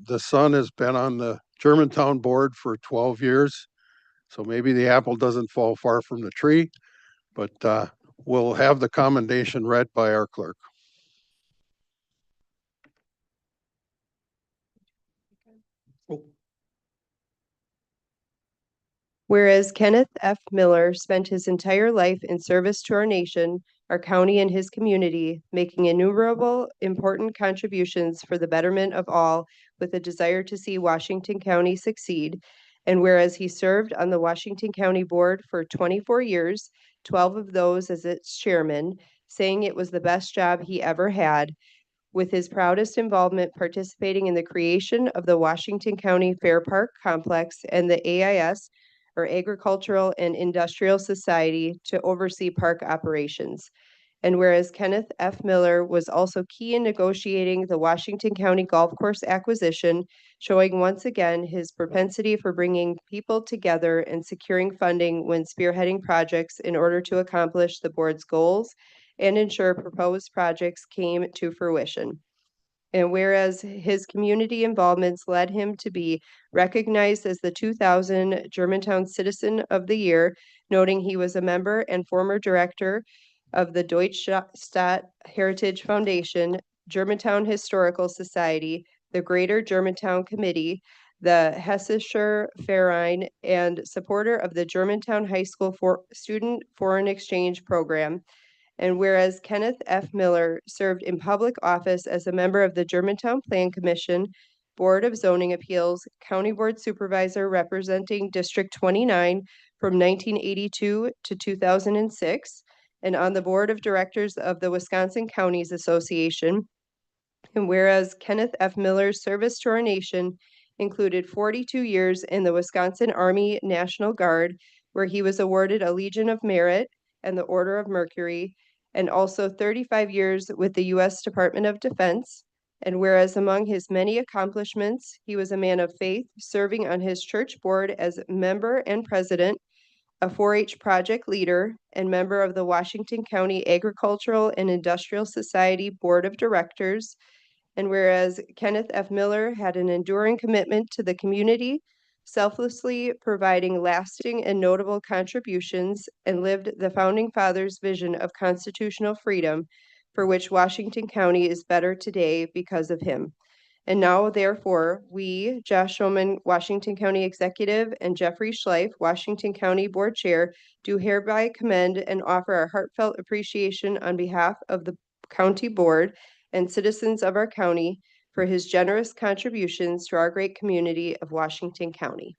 The son has been on the Germantown board for 12 years, so maybe the apple doesn't fall far from the tree, but we'll have the commendation read by our clerk. Whereas Kenneth F. Miller spent his entire life in service to our nation, our county, and his community, making innumerable important contributions for the betterment of all with a desire to see Washington County succeed. And whereas he served on the Washington County Board for 24 years, 12 of those as its chairman, saying it was the best job he ever had, with his proudest involvement participating in the creation of the Washington County Fair Park Complex and the AIS, or Agricultural and Industrial Society, to oversee park operations. And whereas Kenneth F. Miller was also key in negotiating the Washington County Golf Course acquisition, showing once again his propensity for bringing people together and securing funding when spearheading projects in order to accomplish the board's goals and ensure proposed projects came to fruition. And whereas his community involvements led him to be recognized as the 2000 Germantown Citizen of the Year, noting he was a member and former director of the Deutschstadt Heritage Foundation, Germantown Historical Society, the Greater Germantown Committee, the Hessischer Verein, and supporter of the Germantown High School Student Foreign Exchange Program. And whereas Kenneth F. Miller served in public office as a member of the Germantown Plan Commission, Board of Zoning Appeals, County Board Supervisor representing District 29 from 1982 to 2006, and on the Board of Directors of the Wisconsin Counties Association. And whereas Kenneth F. Miller's service to our nation included 42 years in the Wisconsin Army National Guard, where he was awarded a Legion of Merit and the Order of Mercury, and also 35 years with the U.S. Department of Defense. And whereas among his many accomplishments, he was a man of faith, serving on his church board as member and president, a 4-H project leader, and member of the Washington County Agricultural and Industrial Society Board of Directors. And whereas Kenneth F. Miller had an enduring commitment to the community, selflessly providing lasting and notable contributions, and lived the Founding Fathers' vision of constitutional freedom, for which Washington County is better today because of him. And now, therefore, we, Josh Schoeman, Washington County Executive, and Jeffrey Schleif, Washington County Board Chair, do hereby commend and offer our heartfelt appreciation on behalf of the County Board and citizens of our county for his generous contributions to our great community of Washington County.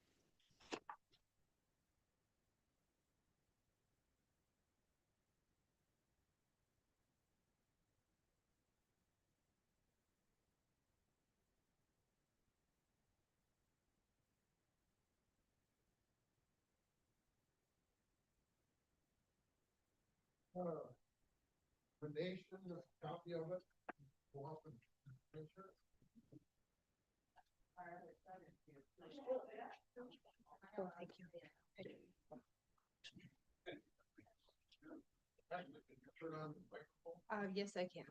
The nation, a copy of it. Oh, thank you. Yes, I can.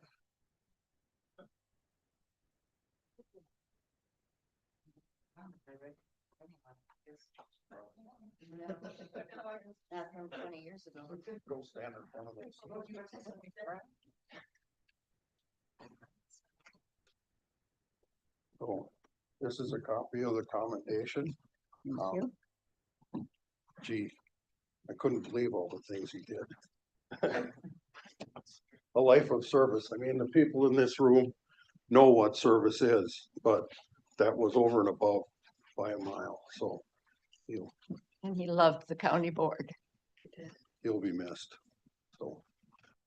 Not from 20 years ago. Go stand in front of us. So this is a copy of the commendation. Gee, I couldn't believe all the things he did. A life of service. I mean, the people in this room know what service is, but that was over and above by a mile. So And he loved the county board. he'll be missed. So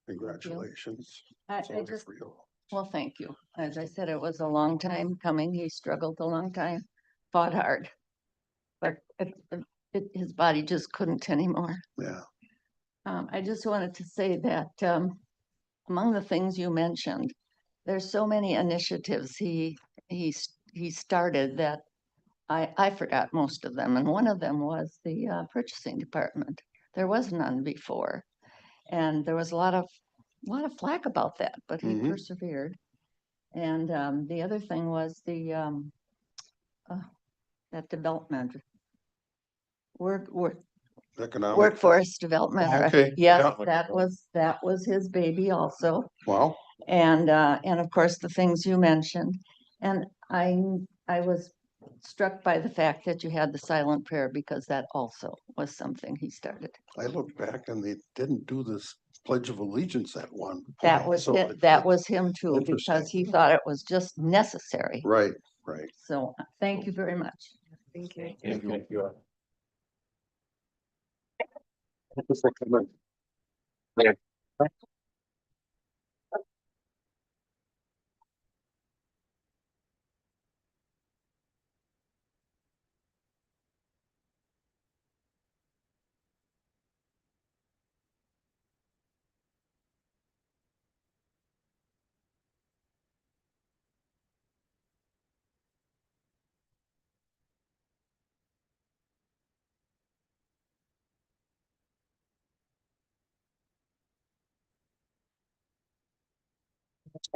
congratulations. I just, well, thank you. As I said, it was a long time coming. He struggled a long time, fought hard, but his body just couldn't anymore. Yeah. I just wanted to say that among the things you mentioned, there's so many initiatives he started that I forgot most of them. And one of them was the purchasing department. There was none before. And there was a lot of flack about that, but he persevered. And the other thing was the that development. Economic, Workforce development. Okay, Yes, yeah. that was his baby also. wow, And of course, the things you mentioned. And I was struck by the fact that you had the silent prayer because that also was something he started. I looked back and they didn't do this Pledge of Allegiance at one. That point, was so it. it's- That it's was him too, because interesting. he thought it was just necessary. Right, right. So thank you very much. Thank you. Thank you.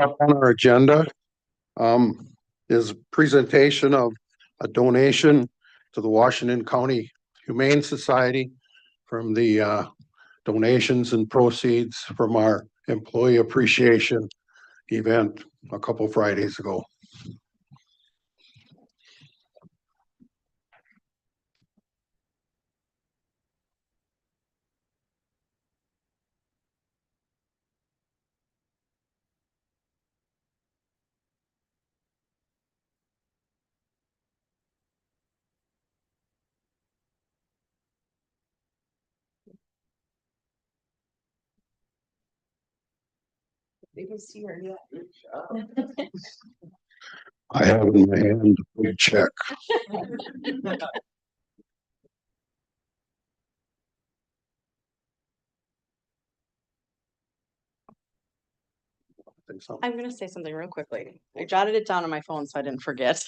Up on our agenda, is presentation of a donation to the Washington County Humane Society from the, donations and proceeds from our employee appreciation event a couple Fridays ago. I have in my hand a big check. Think something. I'm gonna say something real quickly. I jotted it down on my phone so I didn't forget.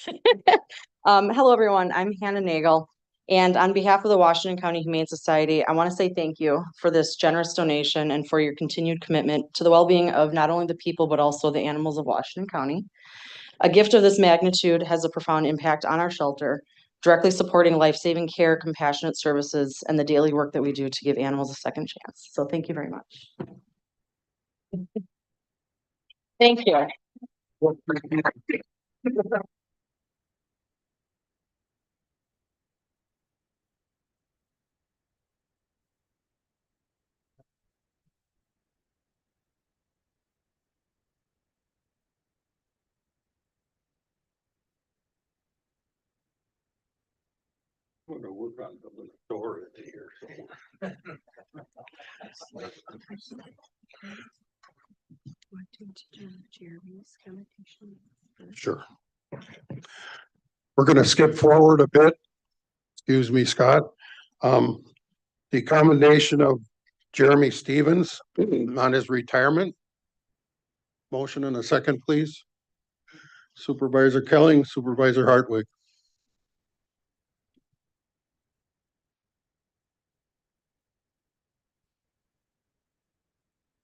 Hello, everyone. I'm Hannah Nagel. And on behalf of the Washington County Humane Society, I want to say thank you for this generous donation and for your continued commitment to the well-being of not only the people, but also the animals of Washington County. A gift of this magnitude has a profound impact on our shelter, directly supporting life-saving care, compassionate services, and the daily work that we do to give animals a second chance. So thank you very much. Thank you. I'm gonna work on building a door into here. Sure. We're gonna skip forward a bit. Excuse me, Scott. The commendation of Jeremy Stevens on his retirement. Motion in a second, please. Supervisor Kelling, Supervisor Hartwig.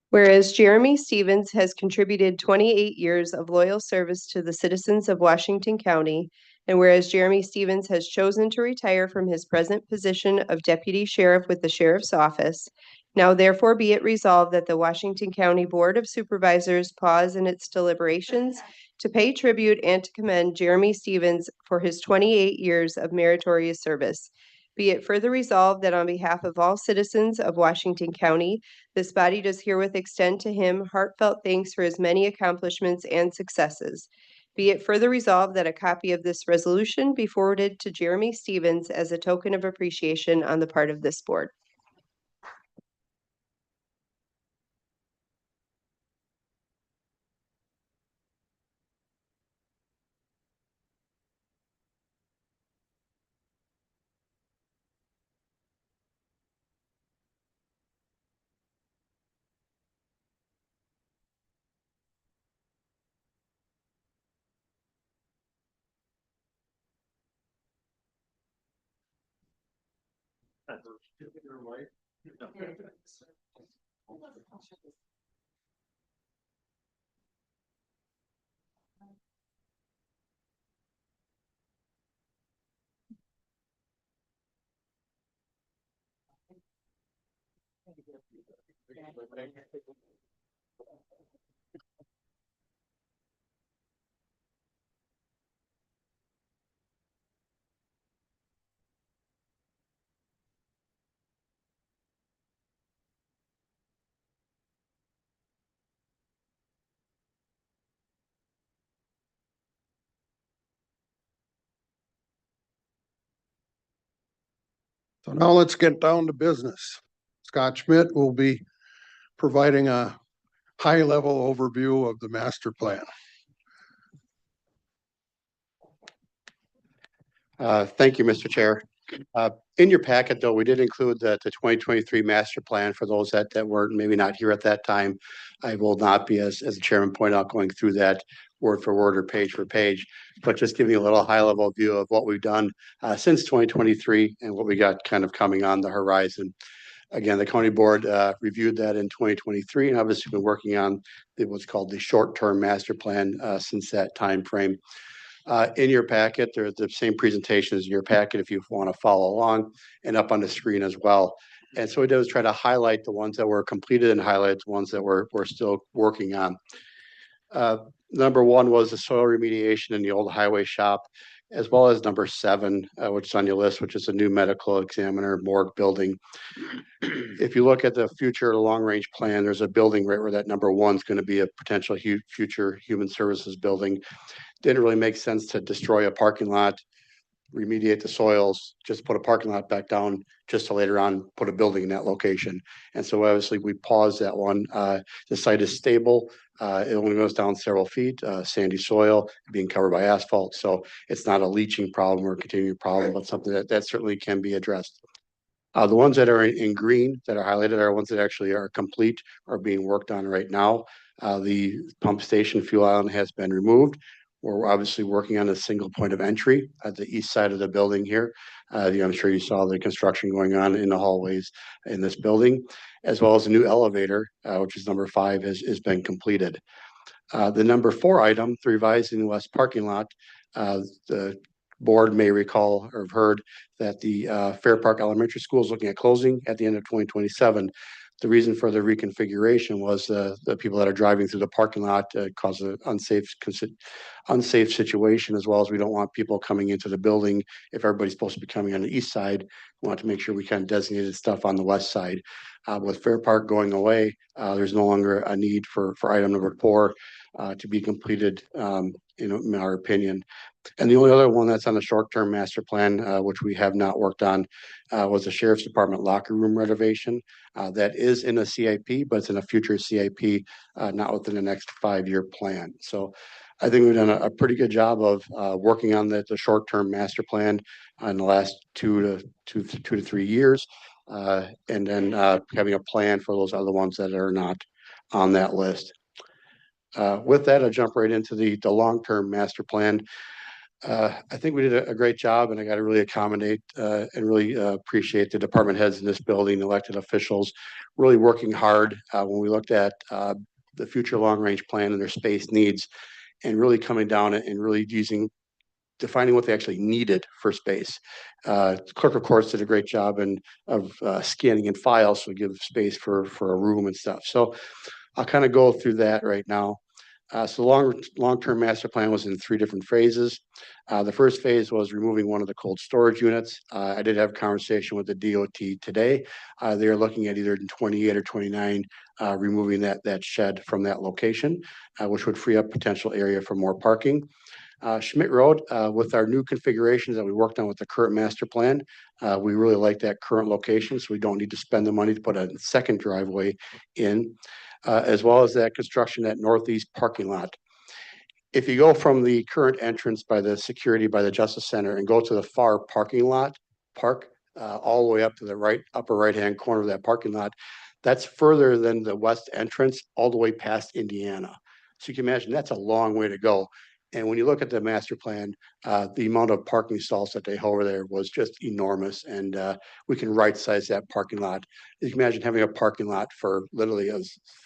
Whereas Jeremy Stevens has contributed 28 years of loyal service to the citizens of Washington County, and whereas Jeremy Stevens has chosen to retire from his present position of Deputy Sheriff with the Sheriff's Office, now therefore be it resolved that the Washington County Board of Supervisors pause in its deliberations to pay tribute and to commend Jeremy Stevens for his 28 years of meritorious service. Be it further resolved that on behalf of all citizens of Washington County, this body does herewith extend to him heartfelt thanks for his many accomplishments and successes. Be it further resolved that a copy of this resolution be forwarded to Jeremy Stevens as a token of appreciation on the part of this board. So now let's get down to business. Scott Schmidt will be providing a high-level overview of the master plan. Thank you, Mr. Chair. In your packet, though, we did include the 2023 master plan for those that were maybe not here at that time. I will not be, as the chairman pointed out, going through that word for word or page for page, but just giving you a little high level view of what we've done since 2023 and what we got kind of coming on the horizon. Again, the county board reviewed that in 2023 and obviously been working on what's called the short-term master plan since that time frame. In your packet, there's the same presentation as in your packet if you want to follow along, and up on the screen as well. And so we did was try to highlight the ones that were completed and highlight the ones that we're still working on. Number one was the soil remediation in the old highway shop, as well as number 7, which is on your list, which is a new medical examiner morgue building. If you look at the future long-range plan, there's a building right where that number 1 is going to be a potential future human services building. Didn't really make sense to destroy a parking lot, remediate the soils, just put a parking lot back down, just to later on put a building in that location. And so obviously we paused that one. The site is stable. It only goes down several feet, sandy soil being covered by asphalt. So it's not a leaching problem or a continuing problem, but something that certainly can be addressed. The ones that are in green that are highlighted are ones that actually are complete, are being worked on right now. The pump station fuel island has been removed. We're obviously working on a single point of entry at the east side of the building here. I'm sure you saw the construction going on in the hallways in this building, as well as a new elevator, which is number 5, has been completed. The number 4 item, the revising the west parking lot, the board may recall or have heard that the Fair Park Elementary School is looking at closing at the end of 2027. The reason for the reconfiguration was the people that are driving through the parking lot cause an unsafe situation, as well as we don't want people coming into the building. If everybody's supposed to be coming on the east side, we want to make sure we kind of designated stuff on the west side. With Fair Park going away, there's no longer a need for item number 4 to be completed, in our opinion. And the only other one that's on the short-term master plan, which we have not worked on, was the Sheriff's Department locker room renovation. That is in a CIP, but it's in a future CIP, not within the next 5-year plan. So I think we've done a pretty good job of working on the short-term master plan in the last 2 to 3 years, and then having a plan for those other ones that are not on that list. With that, I'll jump right into the long-term master plan. I think we did a great job, and I got to really accommodate and really appreciate the department heads in this building, elected officials, really working hard when we looked at the future long-range plan and their space needs, and really coming down and really defining what they actually needed for space. Clerk of Courts did a great job of scanning in files, so we give space for a room and stuff. So I'll kind of go through that right now. So long-term master plan was in 3 different phases. The first phase was removing one of the cold storage units. I did have a conversation with the DOT today. They are looking at either in 28 or 29, removing that shed from that location, which would free up potential area for more parking. Schmidt Road, with our new configurations that we worked on with the current master plan, we really like that current location, so we don't need to spend the money to put a second driveway in, as well as that construction at northeast parking lot. If you go from the current entrance by the security by the Justice Center and go to the far parking lot, all the way up to the upper right-hand corner of that parking lot, that's further than the west entrance, all the way past Indiana. So you can imagine that's a long way to go. And when you look at the master plan, the amount of parking stalls that they have over there was just enormous. And we can right size that parking lot. You can imagine having a parking lot for literally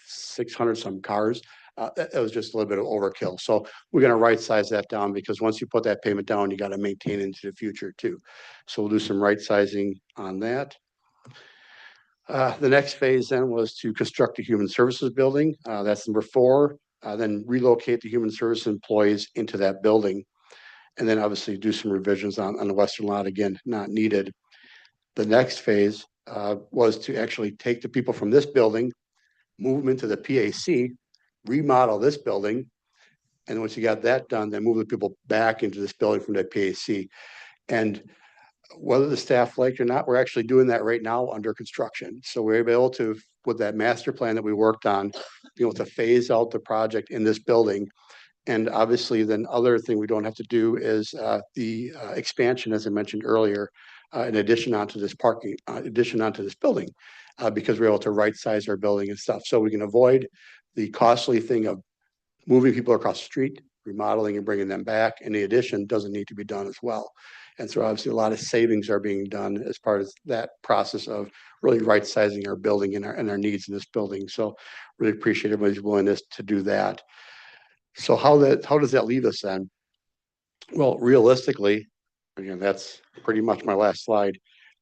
600 some cars. That was just a little bit of overkill. So we're going to right size that down, because once you put that pavement down, you got to maintain it into the future too. So we'll do some right sizing on that. The next phase then was to construct a human services building. That's number 4. Then relocate the human service employees into that building. And then obviously do some revisions on the western lot, again, not needed. The next phase was to actually take the people from this building, move them into the PAC, remodel this building. And once you got that done, then move the people back into this building from the PAC. And whether the staff liked it or not, we're actually doing that right now under construction. So we're able to, with that master plan that we worked on, be able to phase out the project in this building. And obviously, then other thing we don't have to do is the expansion, as I mentioned earlier, in addition onto this parking, addition onto this building, because we're able to right size our building and stuff. So we can avoid the costly thing of moving people across the street, remodeling and bringing them back. And the addition doesn't need to be done as well. And so obviously a lot of savings are being done as part of that process of really right sizing our building and our needs in this building. So really appreciate everybody's willingness to do that. So how does that leave us then? Well, realistically, again, that's pretty much my last slide.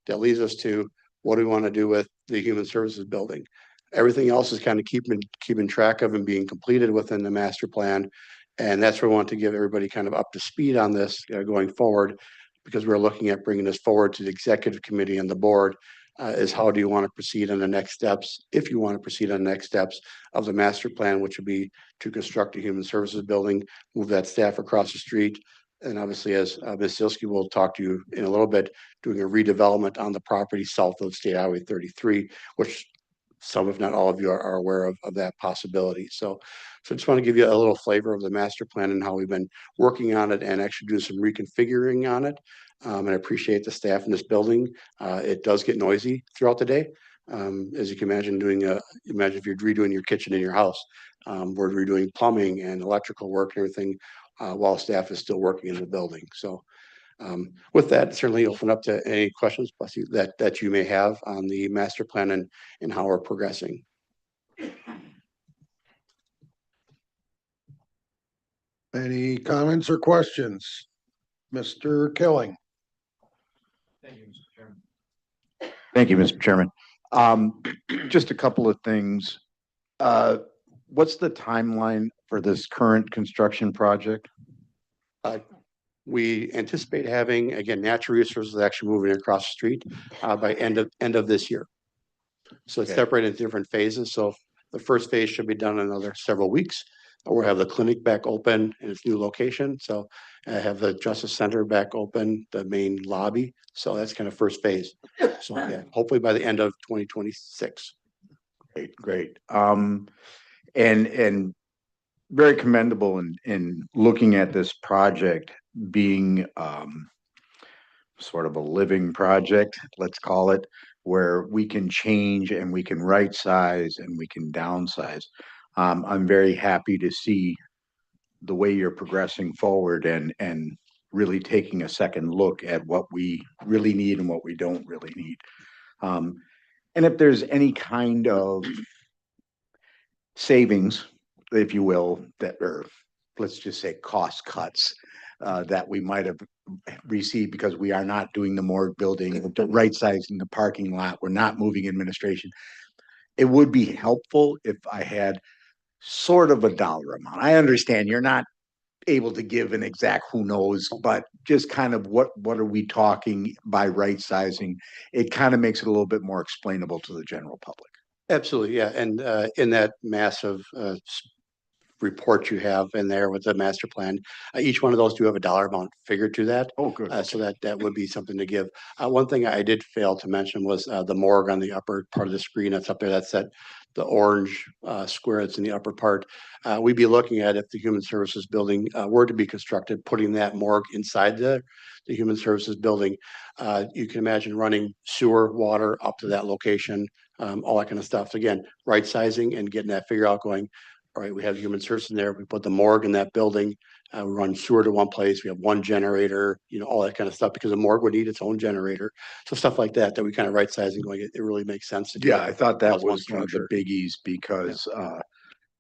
That leads us to what do we want to do with the human services building? Everything else is kind of keeping track of and being completed within the master plan. And that's where we want to give everybody kind of up to speed on this going forward, because we're looking at bringing this forward to the executive committee and the board. Is how do you want to proceed on the next steps? If you want to proceed on the next steps of the master plan, which would be to construct a human services building, move that staff across the street. And obviously, as Ms. Silsky will talk to you in a little bit, doing a redevelopment on the property south of State Highway 33, which some, if not all of you are aware of that possibility. So I just want to give you a little flavor of the master plan and how we've been working on it and actually do some reconfiguring on it. And I appreciate the staff in this building. It does get noisy throughout the day. As you can imagine, imagine if you're redoing your kitchen in your house. We're redoing plumbing and electrical work and everything while staff is still working in the building. So with that, certainly open up to any questions that you may have on the master plan and how we're progressing. Any comments or questions? Mr. Killing. Thank you, Mr. Chairman. Thank you, Mr. Chairman. Just a couple of things. What's the timeline for this current construction project? We anticipate having, again, natural resources actually moving across the street by end of this year. So it's Okay. separated into different phases. So the first phase should be done in another several weeks. We'll have the clinic back open in its new location. So I have the Justice Center back open, the main lobby. So that's kind of first phase. So yeah, hopefully by the end of 2026. Great. And very commendable in looking at this project being sort of a living project, let's call it, where we can change and we can right size and we can downsize. I'm very happy to see the way you're progressing forward and really taking a second look at what we really need and what we don't really need. And if there's any kind of savings, if you will, that are, let's just say, cost cuts that we might have received because we are not doing the morgue building, right sizing the parking lot, we're not moving administration. It would be helpful if I had sort of a dollar amount. I understand you're not able to give an exact who knows, but just kind of what are we talking by right sizing? It kind of makes it a little bit more explainable to the general public. Absolutely, yeah. And in that massive report you have in there with the master plan, each one of those do have a dollar amount figured to that. Oh, good. So that would be something to give. One thing I did fail to mention was the morgue on the upper part of the screen that's up there. That's the orange square that's in the upper part. We'd be looking at, if the human services building were to be constructed, putting that morgue inside the human services building. You can imagine running sewer, water up to that location, all that kind of stuff. Again, right sizing and getting that figure out going. All right, we have human services in there. We put the morgue in that building. We run sewer to one place. We have one generator, all that kind of stuff, because the morgue would need its own generator. So stuff like that we kind of right sizing going, it really makes sense to do. Yeah, I thought that As one was one of the structure. biggies because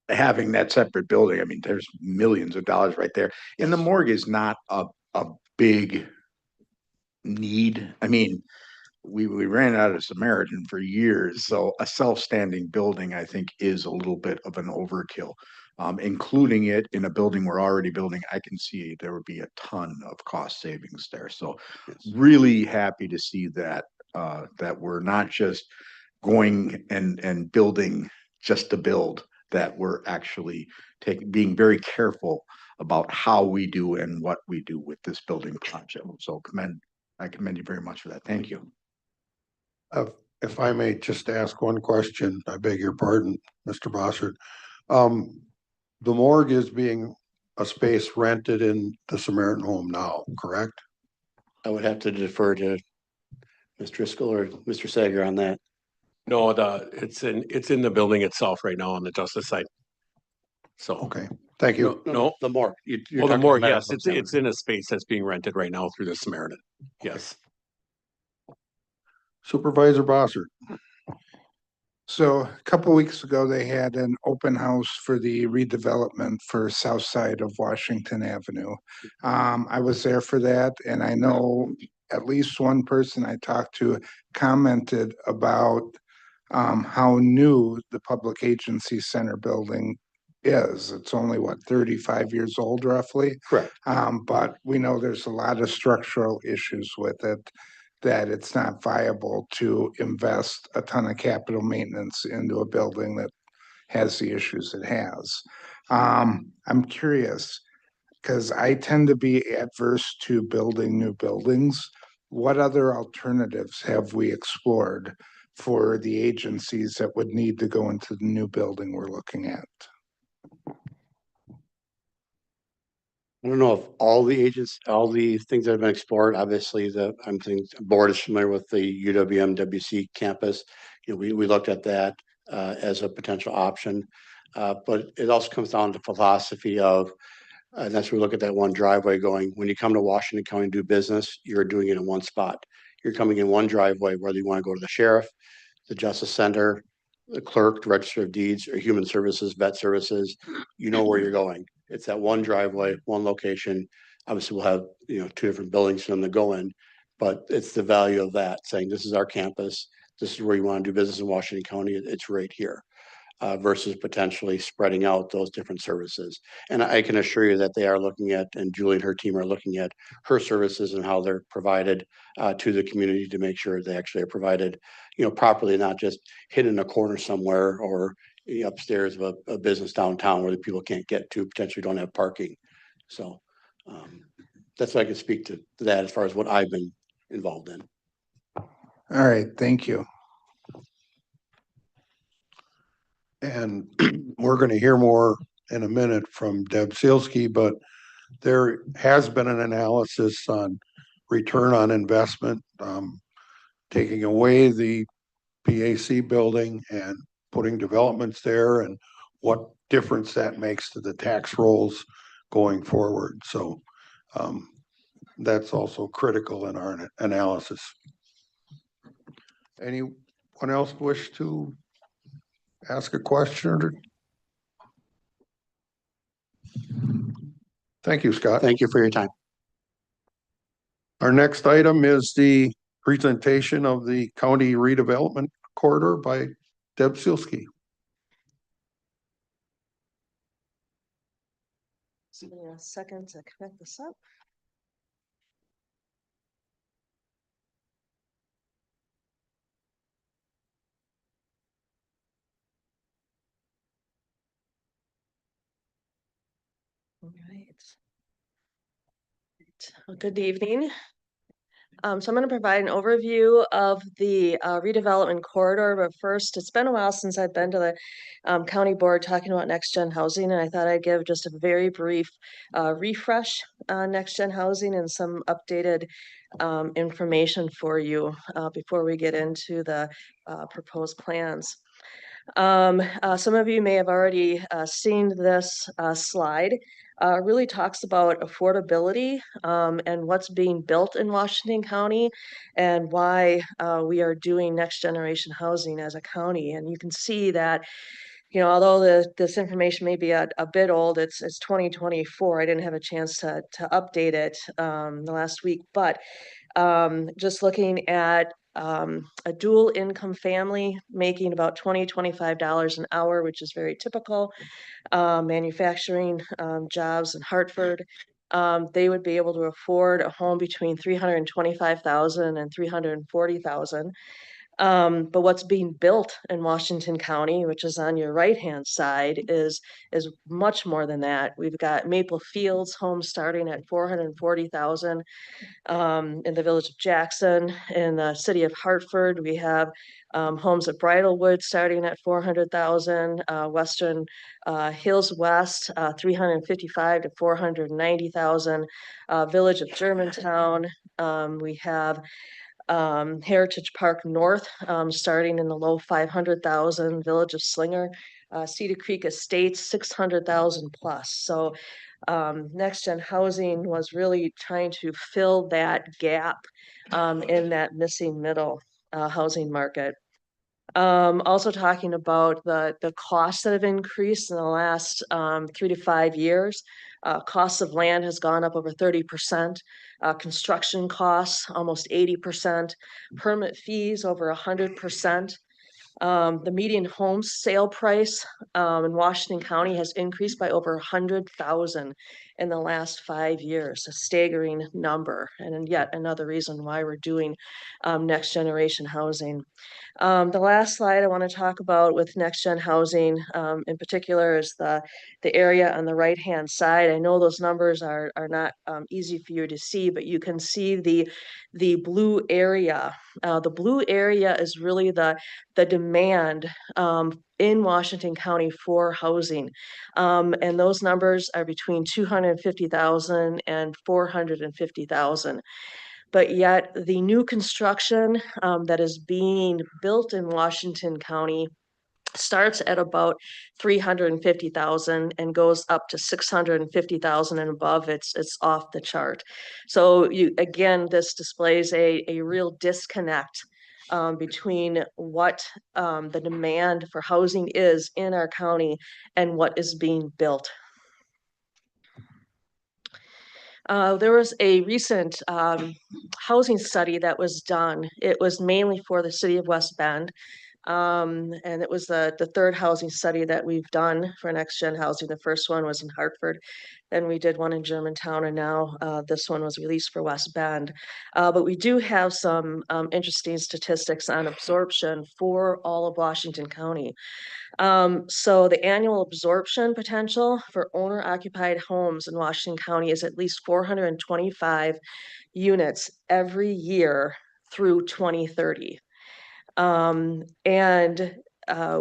having that separate building, I mean, there's millions of dollars right there. And the morgue is not a big need. I mean, we ran out of Samaritan for years, so a self-standing building, I think, is a little bit of an overkill. Including it in a building we're already building, I can see there would be a ton of cost savings there. So really happy to see that, that we're not just going and building just to build, that we're actually being very careful about how we do and what we do with this building project. So I commend you very much for that. Thank you. If I may just ask one question, I beg your pardon, Mr. Bossert. The morgue is being a space rented in the Samaritan home now, correct? I would have to defer to Ms. Driscoll or Mr. Sager on that. No, it's in the building itself right now on the justice site. So, Okay, thank you. no, The morgue. well, the more, yes, it's in a space that's being rented right now through the Samaritan. Yes. Supervisor Bossert. So a couple of weeks ago, they had an open house for the redevelopment for south side of Washington Avenue. I was there for that, and I know at least one person I talked to commented about how new the Public Agency Center building is. It's only, what, 35 years old roughly? Correct. But we know there's a lot of structural issues with it, that it's not viable to invest a ton of capital maintenance into a building that has the issues it has. I'm curious, because I tend to be adverse to building new buildings. What other alternatives have we explored for the agencies that would need to go into the new building we're looking at? I don't know if all the all the things that have been explored, obviously I'm thinking the board is familiar with the UWM-WC campus. You know, we looked at that as a potential option. But it also comes down to philosophy of, and that's where we look at that one driveway going, when you come to Washington County to do business, you're doing it in one spot. You're coming in one driveway, whether you want to go to the sheriff, the justice center, the clerk, the register of deeds, or human services, vet services, you know where you're going. It's that one driveway, one location. Obviously, we'll have, you know, two different buildings for them to go in, but it's the value of that, saying this is our campus. This is where you want to do business in Washington County. It's right here. Versus potentially spreading out those different services. And I can assure you that they are looking at, and Julie and her team are looking at her services and how they're provided to the community to make sure they actually are provided, you know, properly, not just hidden in a corner somewhere or upstairs of a business downtown where the people can't get to, potentially don't have parking. So that's what I can speak to that as far as what I've been involved in. All right, thank you. And we're going to hear more in a minute from Deb Sealski, but there has been an analysis on return on investment, taking away the PAC building and putting developments there and what difference that makes to the tax rolls going forward. So that's also critical in our analysis. Anyone else wish to ask a question? Thank you, Scott. Thank you for your time. Our next item is the presentation of the county redevelopment corridor by Deb Sealski. Give me a second to connect this up. All right. Well, good evening. So I'm going to provide an overview of the redevelopment corridor, but first, it's been a while since I've been to the county board talking about next gen housing, and I thought I'd give just a very brief refresh on next gen housing and some updated information for you before we get into the proposed plans. Some of you may have already seen this slide. Really talks about affordability and what's being built in Washington County and why we are doing next generation housing as a county. And you can see that, you know, although this information may be a bit old, it's 2024. I didn't have a chance to update it the last week, but just looking at a dual income family making about $25 an hour, which is very typical, manufacturing jobs in Hartford. They would be able to afford a home between $325,000 and $340,000. But what's being built in Washington County, which is on your right-hand side, is much more than that. We've got Maple Fields homes starting at $440,000 in the village of Jackson. In the city of Hartford, we have homes at Bridalwood starting at $400,000, Western Hills West, 355 to 490,000, village of Germantown. We have Heritage Park North, starting in the low 500,000, Village of Slinger, Cedar Creek Estates, 600,000 plus. So Next Gen Housing was really trying to fill that gap in that missing middle housing market. Also talking about the costs that have increased in the last 3 to 5 years. Costs of land has gone up over 30%. Construction costs almost 80%. Permit fees over 100%. The median home sale price in Washington County has increased by over 100,000 in the last 5 years, a staggering number, and yet another reason why we're doing next generation housing. The last slide I want to talk about with next gen housing in particular is the area on the right hand side. I know those numbers are not easy for you to see, but you can see the blue area. The blue area is really the demand in Washington County for housing. And those numbers are between 250,000 and 450,000. But yet the new construction that is being built in Washington County starts at about 350,000 and goes up to 650,000 and above. It's off the chart. So again, this displays a real disconnect between what the demand for housing is in our county and what is being built. There was a recent housing study that was done. It was mainly for the city of West Bend. And it was the third housing study that we've done for Next Gen Housing. The first one was in Hartford, then we did one in Germantown, and now this one was released for West Bend. But we do have some interesting statistics on absorption for all of Washington County. So the annual absorption potential for owner-occupied homes in Washington County is at least 425 units every year through 2030. And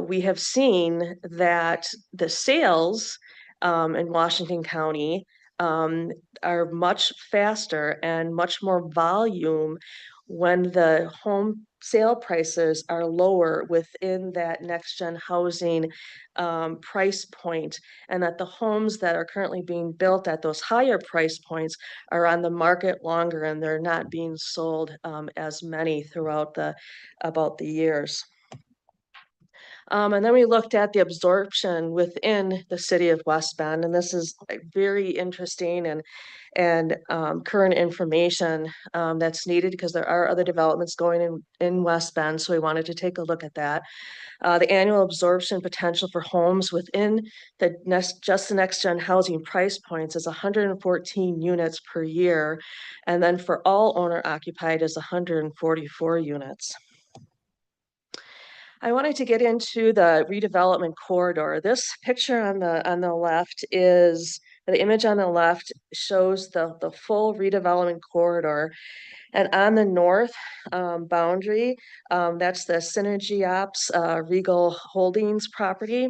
we have seen that the sales in Washington County are much faster and much more volume when the home sale prices are lower within that next gen housing price point, and that the homes that are currently being built at those higher price points are on the market longer and they're not being sold as many throughout about the years. And then we looked at the absorption within the city of West Bend, and this is very interesting and current information that's needed because there are other developments going in West Bend, so we wanted to take a look at that. The annual absorption potential for homes within the next gen housing price points is 114 units per year, and then for all owner occupied is 144 units. I wanted to get into the redevelopment corridor. This picture on the left is, the image on the left shows the full redevelopment corridor. And on the north boundary, that's the Synergy Ops Regal Holdings property.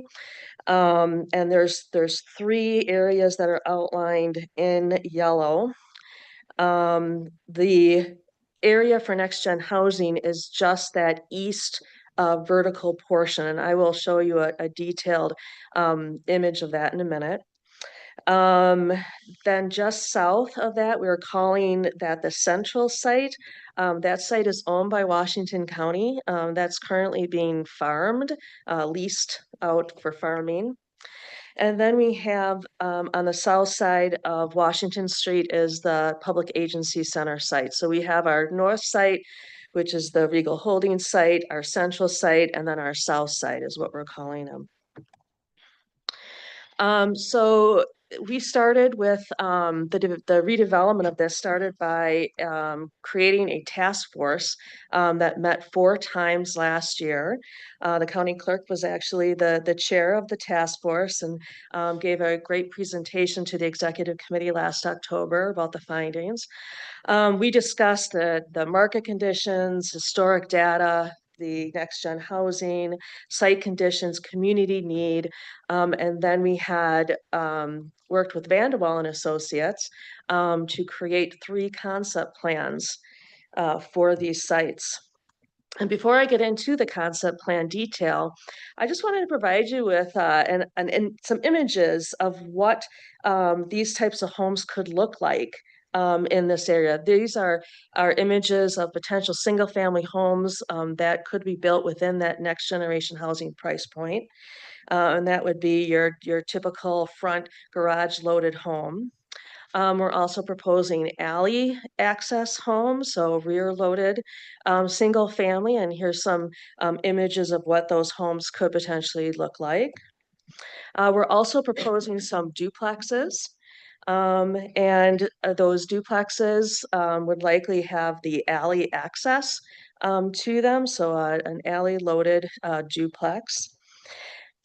And there's 3 areas that are outlined in yellow. The area for next gen housing is just that east vertical portion, and I will show you a detailed image of that in a minute. Then just south of that, we're calling that the central site. That site is owned by Washington County. That's currently being farmed, leased out for farming. And then we have on the south side of Washington Street is the Public Agency Center site. So we have our north site, which is the Regal Holdings site, our central site, and then our south site is what we're calling them. So we started with the redevelopment of this started by creating a task force that met 4 times last year. The county clerk was actually the chair of the task force and gave a great presentation to the executive committee last October about the findings. We discussed the market conditions, historic data, the next gen housing, site conditions, community need, and then we had worked with Vanderwall and Associates to create 3 concept plans for these sites. And before I get into the concept plan detail, I just wanted to provide you with some images of what these types of homes could look like in this area. These are images of potential single-family homes that could be built within that next generation housing price point. And that would be your typical front garage loaded home. We're also proposing alley access homes, so rear loaded single family. And here's some images of what those homes could potentially look like. We're also proposing some duplexes. And those duplexes would likely have the alley access to them, so an alley loaded duplex.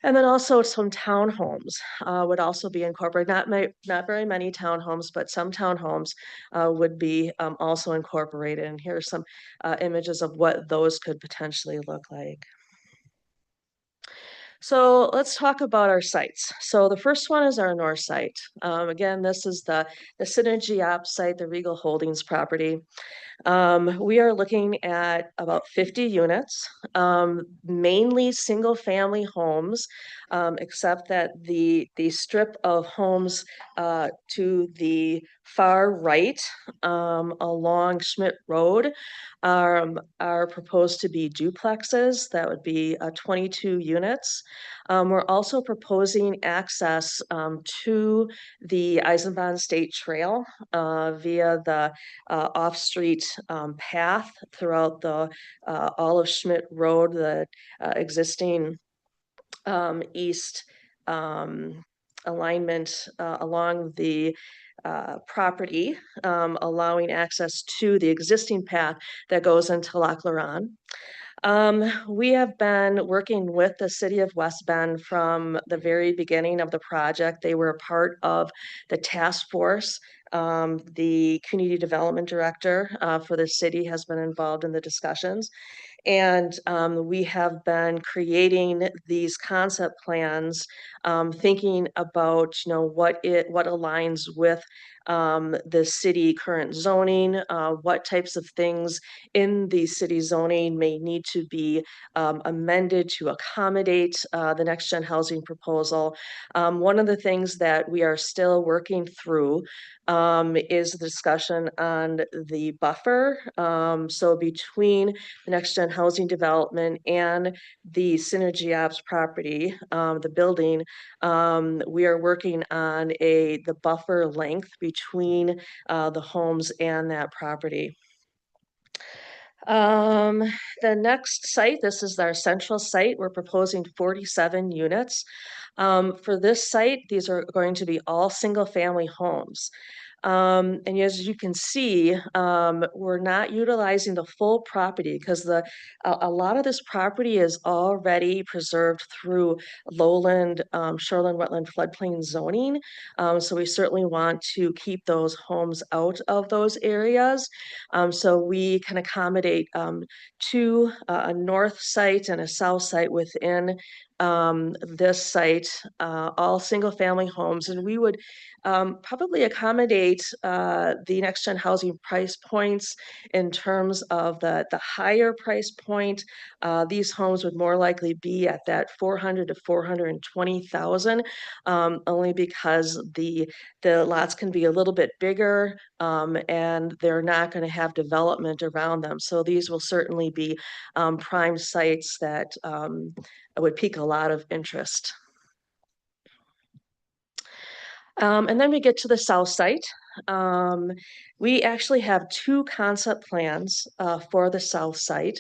And then also some townhomes would also be incorporated. Not very many townhomes, but some townhomes would be also incorporated. And here are some images of what those could potentially look like. So let's talk about our sites. So the first one is our north site. Again, this is the Synergy Ops site, the Regal Holdings property. We are looking at about 50 units, mainly single-family homes, except that the strip of homes to the far right along Schmidt Road are proposed to be duplexes. That would be 22 units. We're also proposing access to the Eisenbahn State Trail via the off-street path throughout the all of Schmidt Road, the existing east alignment along the property, allowing access to the existing path that goes into Lac La Ronde. We have been working with the city of West Bend from the very beginning of the project. They were a part of the task force. The community development director for the city has been involved in the discussions. And we have been creating these concept plans, thinking about, what aligns with the city current zoning, what types of things in the city zoning may need to be amended to accommodate the next gen housing proposal. One of the things that we are still working through is the discussion on the buffer. So between the next gen housing development and the Synergy Ops property, the building, we are working on the buffer length between the homes and that property. The next site, this is our central site. We're proposing 47 units. For this site, these are going to be all single family homes. And as you can see, we're not utilizing the full property because a lot of this property is already preserved through lowland, shoreline, wetland, floodplain zoning. So we certainly want to keep those homes out of those areas. So we can accommodate two, a north site and a south site within this site, all single family homes. And we would probably accommodate the next gen housing price points in terms of the higher price point. These homes would more likely be at that 400 to 420,000, only because the lots can be a little bit bigger and they're not going to have development around them. So these will certainly be prime sites that would pique a lot of interest. And then we get to the south site. We actually have two concept plans for the south site.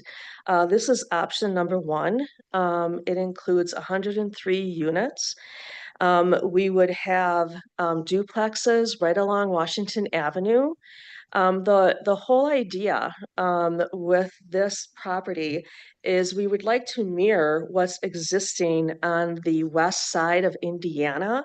This is option number one. It includes 103 units. We would have duplexes right along Washington Avenue. The whole idea with this property is we would like to mirror what's existing on the west side of Indiana.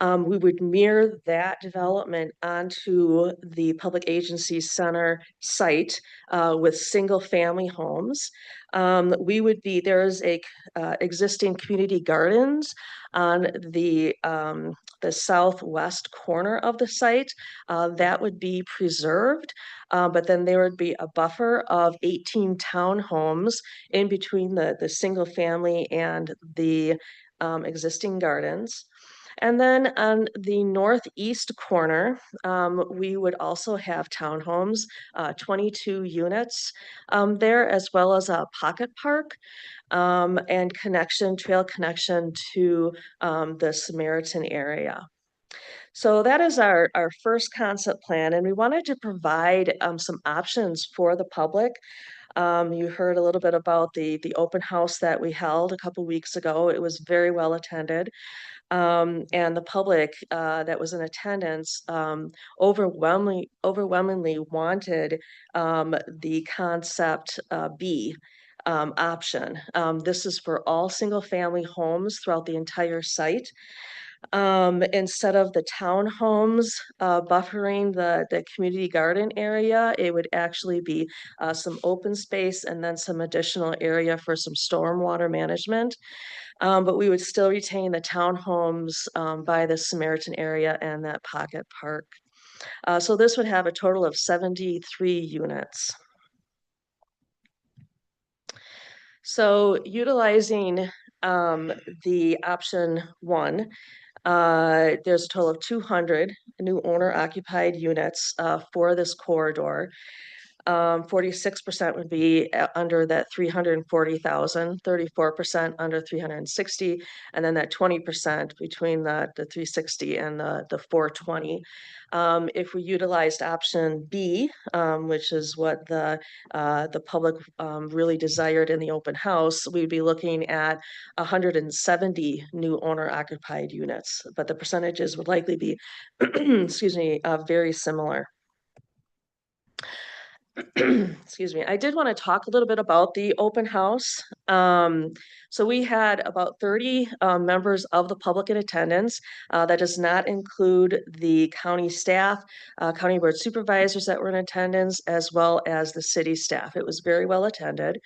We would mirror that development onto the Public Agency Center site with single-family homes. There is a existing community gardens on the southwest corner of the site that would be preserved, but then there would be a buffer of 18 townhomes in between the single family and the existing gardens. And then on the northeast corner, we would also have townhomes, 22 units there, as well as a pocket park and trail connection to the Samaritan area. So that is our first concept plan, and we wanted to provide some options for the public. You heard a little bit about the open house that we held a couple weeks ago. It was very well attended. And the public that was in attendance overwhelmingly wanted the concept B option. This is for all single-family homes throughout the entire site. Instead of the townhomes buffering the community garden area, it would actually be some open space and then some additional area for some stormwater management. But we would still retain the townhomes by the Samaritan area and that pocket park. So this would have a total of 73 units. So utilizing the option one, there's a total of 200 new owner occupied units for this corridor. 46% would be under that 340,000, 34% under 360, and then that 20% between the 360 and the 420. If we utilized option B, which is what the public really desired in the open house, we'd be looking at 170 new owner occupied units, but the percentages would likely be, excuse me, very similar. Excuse me. I did want to talk a little bit about the open house. So we had about 30 members of the public in attendance. That does not include the county staff, county board supervisors that were in attendance, as well as the city staff. It was very well attended.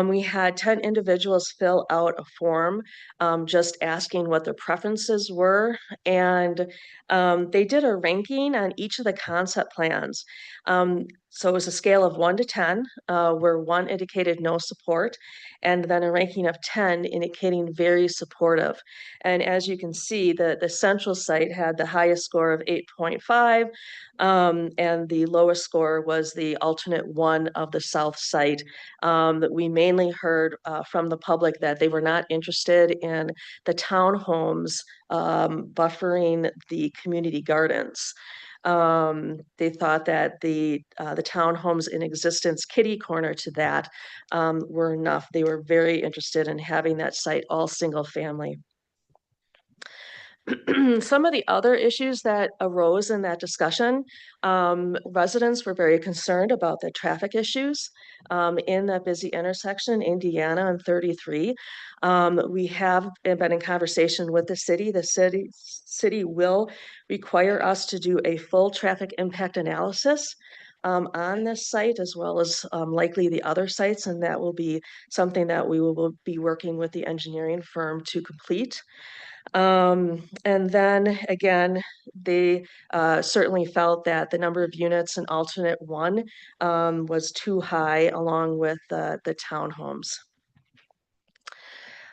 We had 10 individuals fill out a form just asking what their preferences were. And they did a ranking on each of the concept plans. So it was a scale of 1 to 10, where 1 indicated no support, and then a ranking of 10 indicating very supportive. And as you can see, the central site had the highest score of 8.5, and the lowest score was the alternate 1 of the south site. That we mainly heard from the public that they were not interested in the townhomes buffering the community gardens. They thought that the townhomes in existence, kitty corner to that, were enough. They were very interested in having that site all single family. Some of the other issues that arose in that discussion, residents were very concerned about the traffic issues in that busy intersection, Indiana and 33. We have been in conversation with the city. The city will require us to do a full traffic impact analysis on this site, as well as likely the other sites, and that will be something that we will be working with the engineering firm to complete. And then again, they certainly felt that the number of units in alternate 1 was too high, along with the townhomes.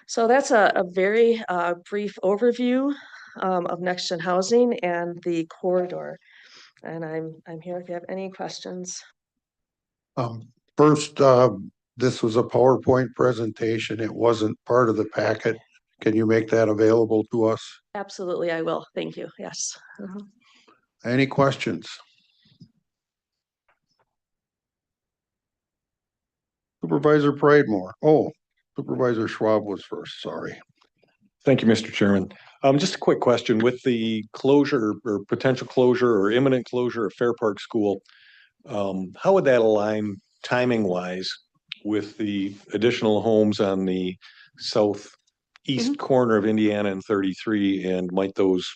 So that's a very brief overview of Next Gen Housing and the corridor. And I'm here if you have any questions. First, this was a PowerPoint presentation. It wasn't part of the packet. Can you make that available to us? Absolutely, I will. Thank you. Yes. Any questions? Supervisor Pridemore. Oh, Supervisor Schwab was first, sorry. Thank you, Mr. Chairman. Just a quick question with the closure or potential closure or imminent closure of Fair Park School. How would that align timing wise with the additional homes on the southeast corner of Indiana and 33? And might those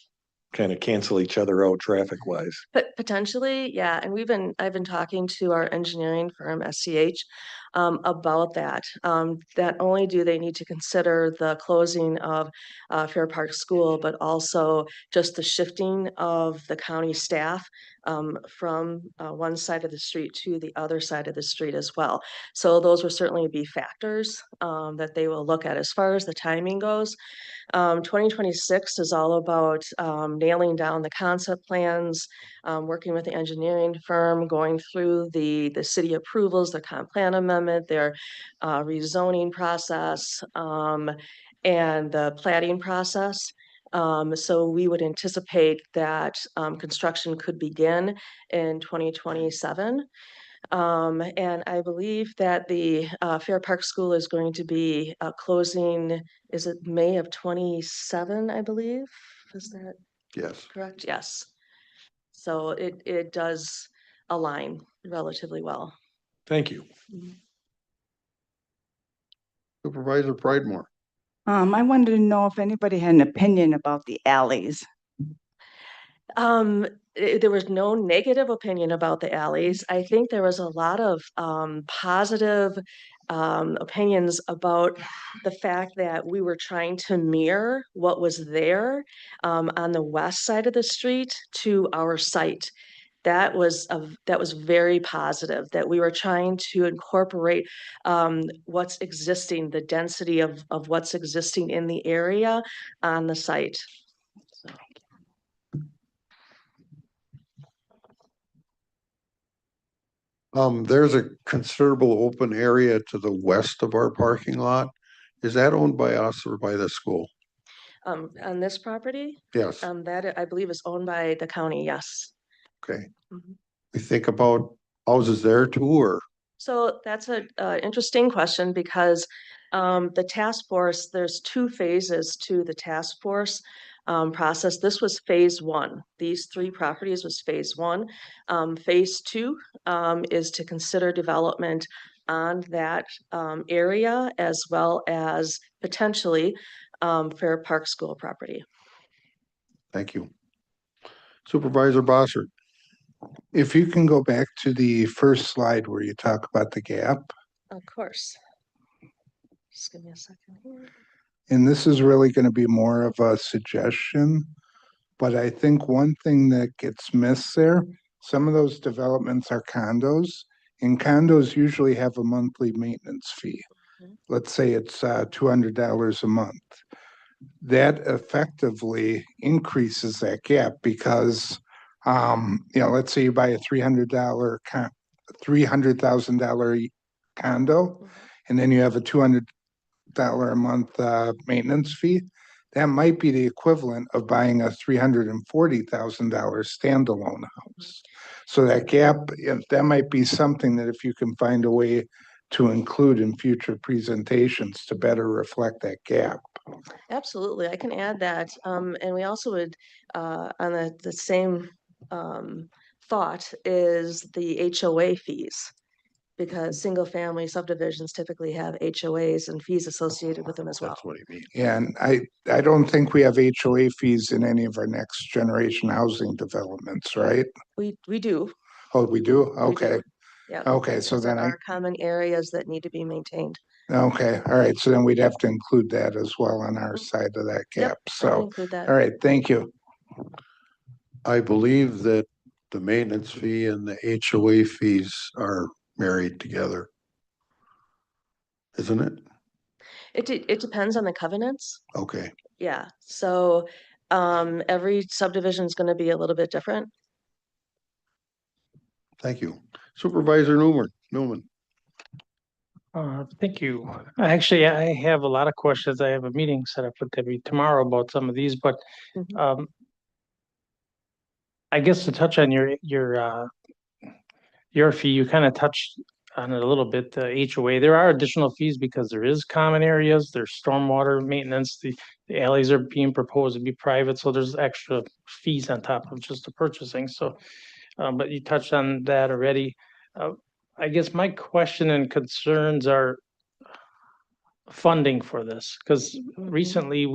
kind of cancel each other out traffic wise? But potentially, yeah, and I've been talking to our engineering firm, SCH, about that. Not only do they need to consider the closing of Fair Park School, but also just the shifting of the county staff from one side of the street to the other side of the street as well. So those will certainly be factors that they will look at. As far as the timing goes, 2026 is all about nailing down the concept plans, working with the engineering firm, going through the city approvals, the comp plan amendment, their rezoning process, and the plating process. So we would anticipate that construction could begin in 2027. And I believe that the Fair Park School is going to be closing, is it May of 27, I believe? Is that Yes. correct? Yes. So it does align relatively well. Thank you. Supervisor Pridemore. I wanted to know if anybody had an opinion about the alleys. There was no negative opinion about the alleys. I think there was a lot of positive opinions about the fact that we were trying to mirror what was there on the west side of the street to our site. That was very positive, that we were trying to incorporate what's existing, the density of what's existing in the area on the site. So. There's a considerable open area to the west of our parking lot. Is that owned by us or by the school? On this property, Yes, that I believe is owned by the county, yes. okay. Mhm. We think about houses there too, or? So that's a interesting question because the task force, there's two phases to the task force process. This was phase one. These three properties was phase one. Phase two is to consider development on that area as well as potentially Fair Park School property. Thank you. Supervisor Bossert. If you can go back to the first slide where you talk about the gap, Of course. Just give me a second here. and this is really going to be more of a suggestion, but I think one thing that gets missed there, some of those developments are condos, and condos usually have a monthly maintenance fee. Mhm. Let's say it's $200 a month. That effectively increases that gap because, let's say you buy a $300,000 condo, and then you have a $200 a month maintenance fee. That might be the equivalent of buying a $340,000 standalone house. So that gap, that might be something that if you can find a way to include in future presentations to better reflect that gap. Absolutely, I can add that. And we also would, on the same thought is the HOA fees. Because single family subdivisions typically have HOAs and fees associated with them as well. That's what he means. And I don't think we have HOA fees in any of our next generation housing developments, right? We do. Oh, we do? we Okay. do. Yeah. Okay, so There then are common areas that need to be maintained. okay, all right, so then we'd have to include that as well on our side of that Yep, gap. I can So, include that. all right, thank you. I believe that the maintenance fee and the HOA fees are married together. Isn't it? It depends on the covenants. Okay, Yeah, so every subdivision is going to be a little bit different. thank you. Supervisor Newman. Thank you. Actually, I have a lot of questions. I have a meeting set up with Debbie tomorrow about some of these, but Mhm. I guess to touch on your fee, you kind of touched on it a little bit, the HOA. There are additional fees because there is common areas, there's stormwater maintenance, the alleys are being proposed to be private, so there's extra fees on top of just the purchasing, so, but you touched on that already. I guess my question and concerns are funding for this, because recently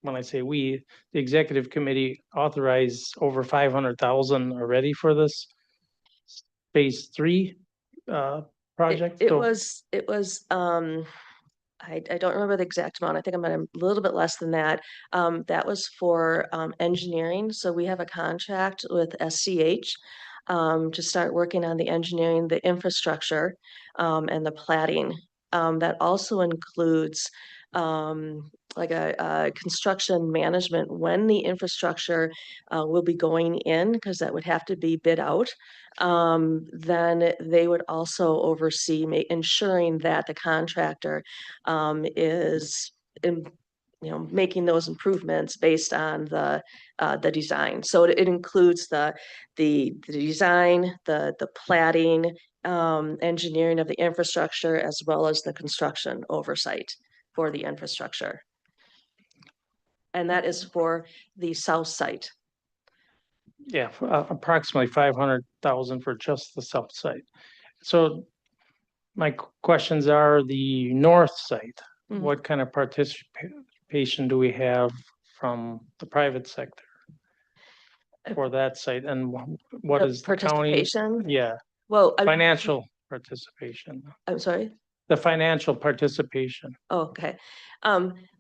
when I say we, the executive committee authorized over 500,000 already for this phase 3 project. It So- was, I don't remember the exact amount. I think I'm at a little bit less than that. That was for engineering. So we have a contract with SCH to start working on the engineering, the infrastructure, and the plating. That also includes like a construction management when the infrastructure will be going in, because that would have to be bid out. Then they would also oversee ensuring that the contractor is in, making those improvements based on the design. So it includes the design, the plating, engineering of the infrastructure, as well as the construction oversight for the infrastructure. And that is for the south site. Yeah, approximately 500,000 for just the south side. So my questions are the north site. Mhm. What kind of participation do we have from the private sector for that site? And what The is the county? participation? Yeah, Well, financial participation, I'm sorry. the financial participation. Okay.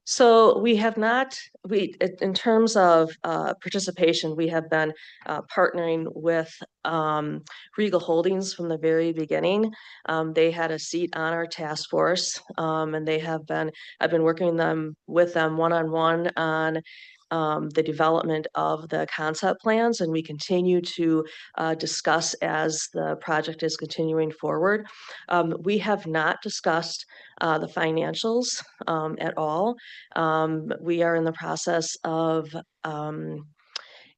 So we have not, in terms of participation, we have been partnering with Regal Holdings from the very beginning. They had a seat on our task force, and I've been working with them one-on-one on the development of the concept plans, and we continue to discuss as the project is continuing forward. We have not discussed the financials at all. We are in the process of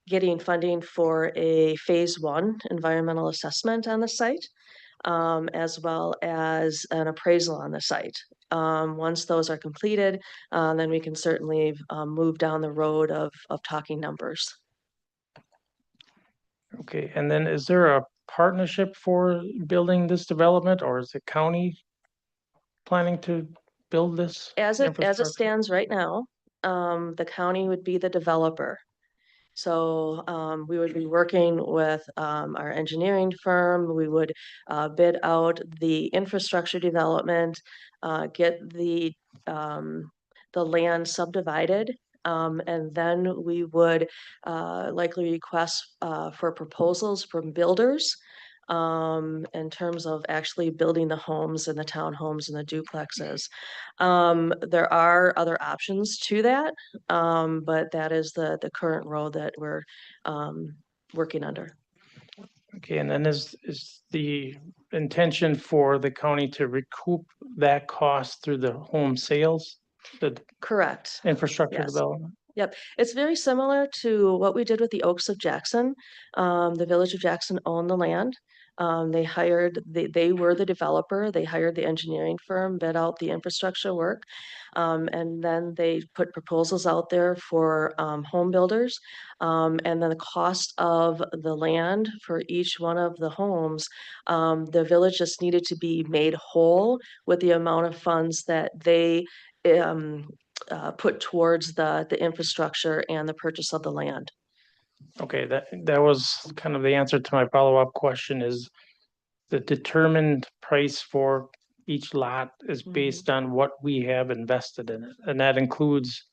getting funding for a phase 1 environmental assessment on the site, as well as an appraisal on the site. Once those are completed, then we can certainly move down the road of talking numbers. Okay, and then is there a partnership for building this development, or is the county planning to build this? As it infrastructure? stands right now, the county would be the developer. So we would be working with our engineering firm. We would bid out the infrastructure development, get the land subdivided, and then we would likely request for proposals from builders in terms of actually building the homes and the townhomes and the duplexes. There are other options to that, but that is the current road that we're working under. Okay, and then is the intention for the county to recoup that cost through the home sales, the Correct. infrastructure Yes. development? Yep, it's very similar to what we did with the Oaks of Jackson. The Village of Jackson owned the land. They were the developer. They hired the engineering firm, bid out the infrastructure work. And then they put proposals out there for home builders. And then the cost of the land for each one of the homes, the village just needed to be made whole with the amount of funds that they put towards the infrastructure and the purchase of the land. Okay, that was kind of the answer to my follow-up question, is the determined price for each lot is based on what we have invested in it, and that includes,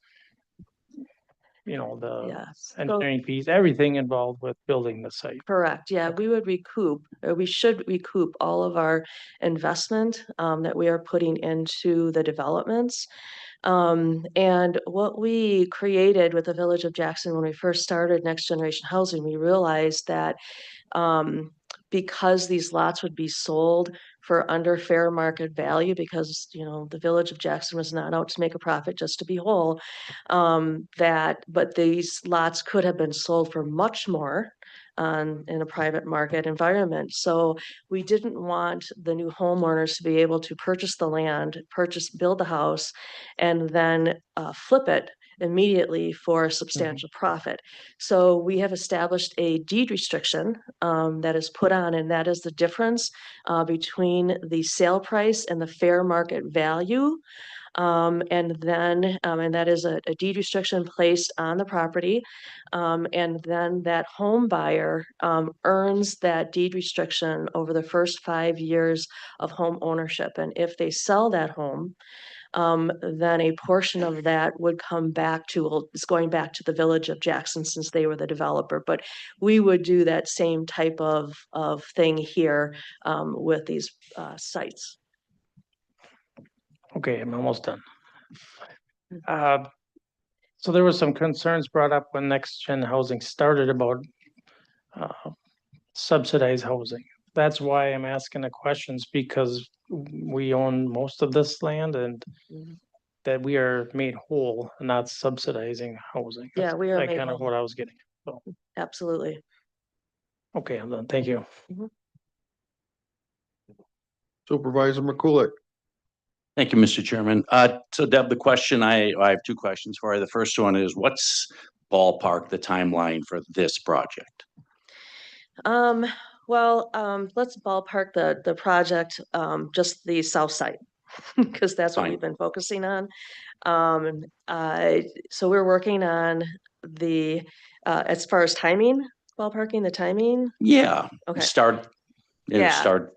the Yes. So- engineering fees, everything involved with building the site. Correct. Yeah, we would recoup, or we should recoup all of our investment that we are putting into the developments. And what we created with the Village of Jackson when we first started Next Generation Housing, we realized that because these lots would be sold for under fair market value because, you know, the village of Jackson was not out to make a profit, just to be whole. But these lots could have been sold for much more in a private market environment. So we didn't want the new homeowners to be able to purchase the land, build the house, and then flip it immediately for a substantial profit. So we have established a deed restriction that is put on, and that is the difference between the sale price and the fair market value. And that is a deed restriction placed on the property. And then that home buyer earns that deed restriction over the first 5 years of home ownership. And if they sell that home, then a portion of that would come back to, well, it's going back to the village of Jackson since they were the developer. But we would do that same type of thing here with these sites. Okay, I'm almost done. So there was some concerns brought up when Next Gen Housing started about subsidized housing. That's why I'm asking the questions, because we own most of this land and that we are made whole, not subsidizing housing. Yeah, we are That's made kind of whole. what I was getting. So, Absolutely. okay, I'm done. Thank you. Supervisor McCulloch. Thank you, Mr. Chairman. So Deb, the question I have two questions for you. The first one is, what's ballpark the timeline for this project? Let's ballpark the project, just the south side, because that's what Fine. we've been focusing on. So we're working on as far as timing, ballparking the timing. Yeah. Okay. Start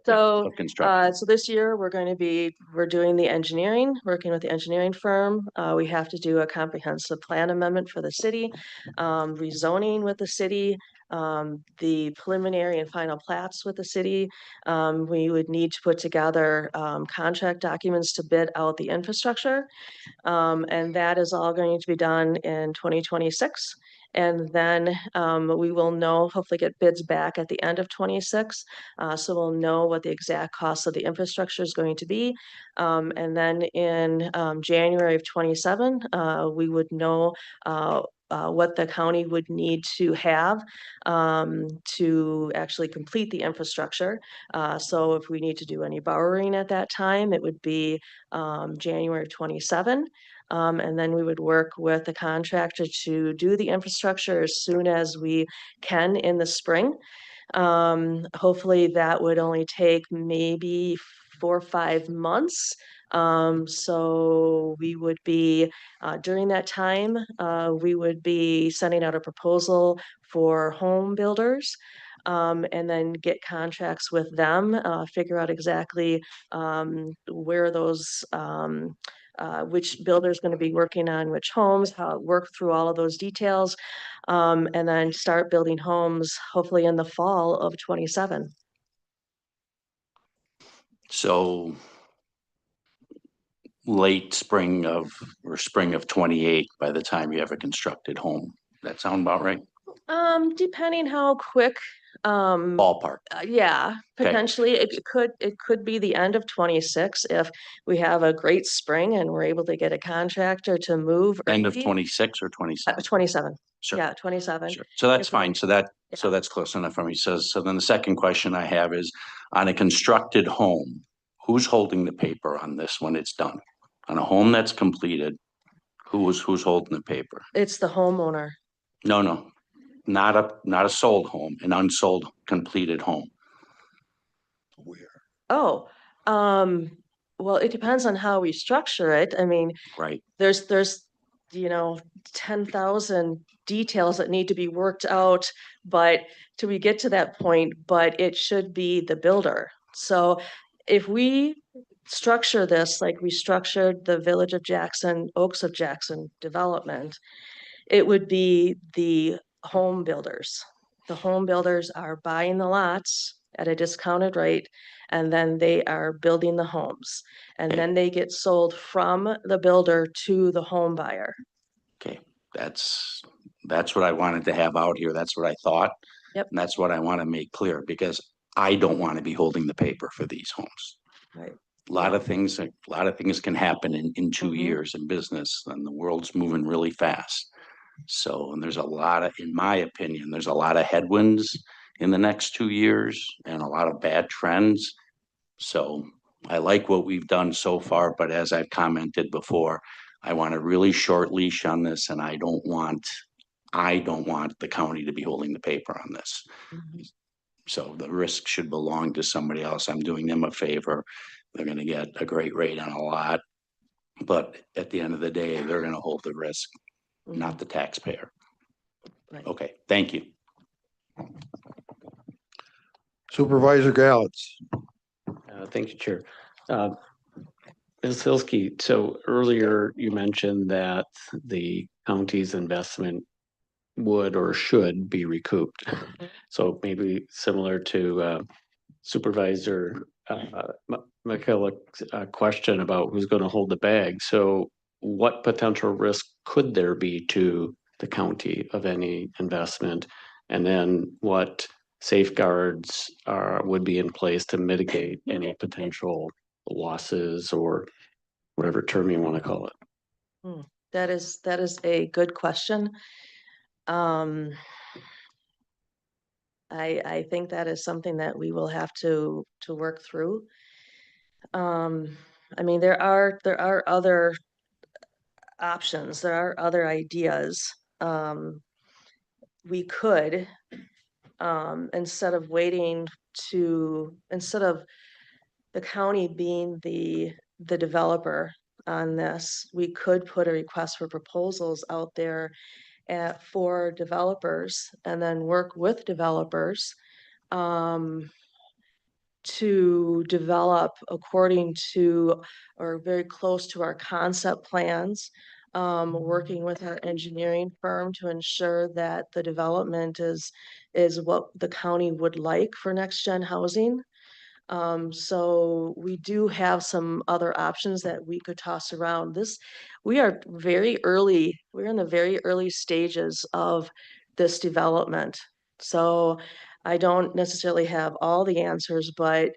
So, of construction. so this year we're doing the engineering, working with the engineering firm. We have to do a comprehensive plan amendment for the city, rezoning with the city, the preliminary and final plats with the city. We would need to put together contract documents to bid out the infrastructure. And that is all going to be done in 2026. And then we will hopefully get bids back at the end of 26. So we'll know what the exact cost of the infrastructure is going to be. And then in January of 27, we would know what the county would need to have to actually complete the infrastructure. So if we need to do any borrowing at that time, it would be January of 27. And then we would work with the contractor to do the infrastructure as soon as we can in the spring. Hopefully that would only take maybe 4 or 5 months. So we would be, during that time, we would be sending out a proposal for home builders. And then get contracts with them, figure out exactly where those which builder is going to be working on which homes, work through all of those details, and then start building homes hopefully in the fall of 27. So late spring of 28 by the time you have a constructed home. That sound about right? Depending how quick. Ballpark. Yeah, potentially it could be the end of 26 if we have a great spring and we're able to get a contractor to move. End of early. 26 or 27? 27. Sure. Yeah, 27. Sure. So that's If we- fine. So that's close enough for me. So then the second question I have is, on a constructed home, who's holding the paper on this when it's done? On a home that's completed, who's holding the paper? It's the homeowner. No, not a sold home, an unsold completed home. Oh, well, it depends on how we structure it. I mean, Right. there's 10,000 details that need to be worked out, but till we get to that point, but it should be the builder. So if we structure this like we structured the Village of Jackson, Oaks of Jackson development, it would be the home builders. The home builders are buying the lots at a discounted rate, and then they are building the homes. And then they get sold from the builder to the home buyer. Okay, that's what I wanted to have out here. That's what I thought. Yep. And that's what I want to make clear, because I don't want to be holding the paper for these homes. Right. A lot of things, can happen in 2 Mhm. years in business, and the world's moving really fast. So, and there's a lot of, in my opinion, there's a lot of headwinds in the next 2 years and a lot of bad trends. So I like what we've done so far, but as I've commented before, I want a really short leash on this, and I don't want the county to be holding the paper on this. Mhm. So the risk should belong to somebody else. I'm doing them a favor. They're gonna get a great rate on a lot. But at the end of the day, they're gonna hold the risk, not the taxpayer. Right. Okay, thank you. Supervisor Gallitz. Thank you, Chair. Ms. Hilsky, so earlier you mentioned that the county's investment would or should be recouped. So maybe similar to Supervisor McKellick's question about who's going to hold the bag. So what potential risk could there be to the county of any investment? And then what safeguards would be in place to mitigate any potential losses or whatever term you want to call it? That is a good question. I think that is something that we will have to work through. I mean, there are other options, there are other ideas. We could, instead of the county being the developer on this, we could put a request for proposals out there for developers and then work with developers to develop according to or very close to our concept plans, working with our engineering firm to ensure that the development is what the county would like for next gen housing. So we do have some other options that we could toss around. We're in the very early stages of this development. So I don't necessarily have all the answers, but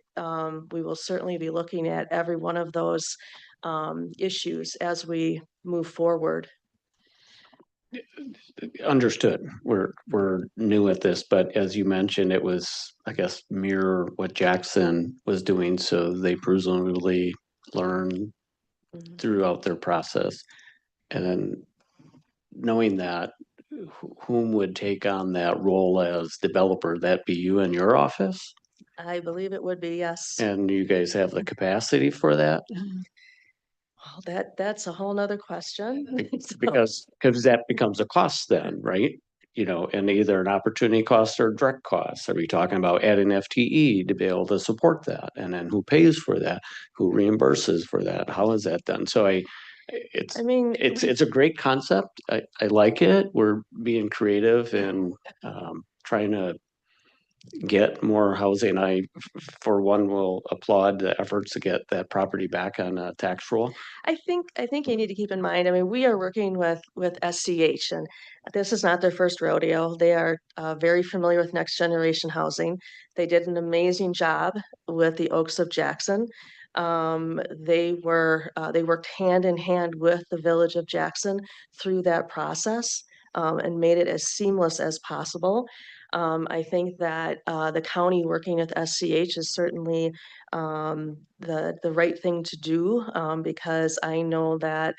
we will certainly be looking at every one of those issues as we move forward. Understood. We're new at this, but as you mentioned, it was, I guess, mirror what Jackson was doing, so they presumably learn Mhm. throughout their process. And then knowing that, whom would take on that role as developer? That be you and your office? I believe it would be, yes. And you guys have the capacity for that? Well, that's a whole nother question. So- Because that becomes a cost then, right? You know, and either an opportunity cost or direct costs. Are we talking about adding FTE to be able to support that? And then who pays for that? Who reimburses for that? How is that done? So it's I mean, it's a great concept. I like it. We're being creative and trying to get more housing. For one, will applaud the efforts to get that property back on a tax roll. I think you need to keep in mind, I mean, we are working with SCH, and this is not their first rodeo. They are very familiar with next generation housing. They did an amazing job with the Oaks of Jackson. They worked hand in hand with the Village of Jackson through that process, and made it as seamless as possible. I think that the county working with SCH is certainly the right thing to do, because I know that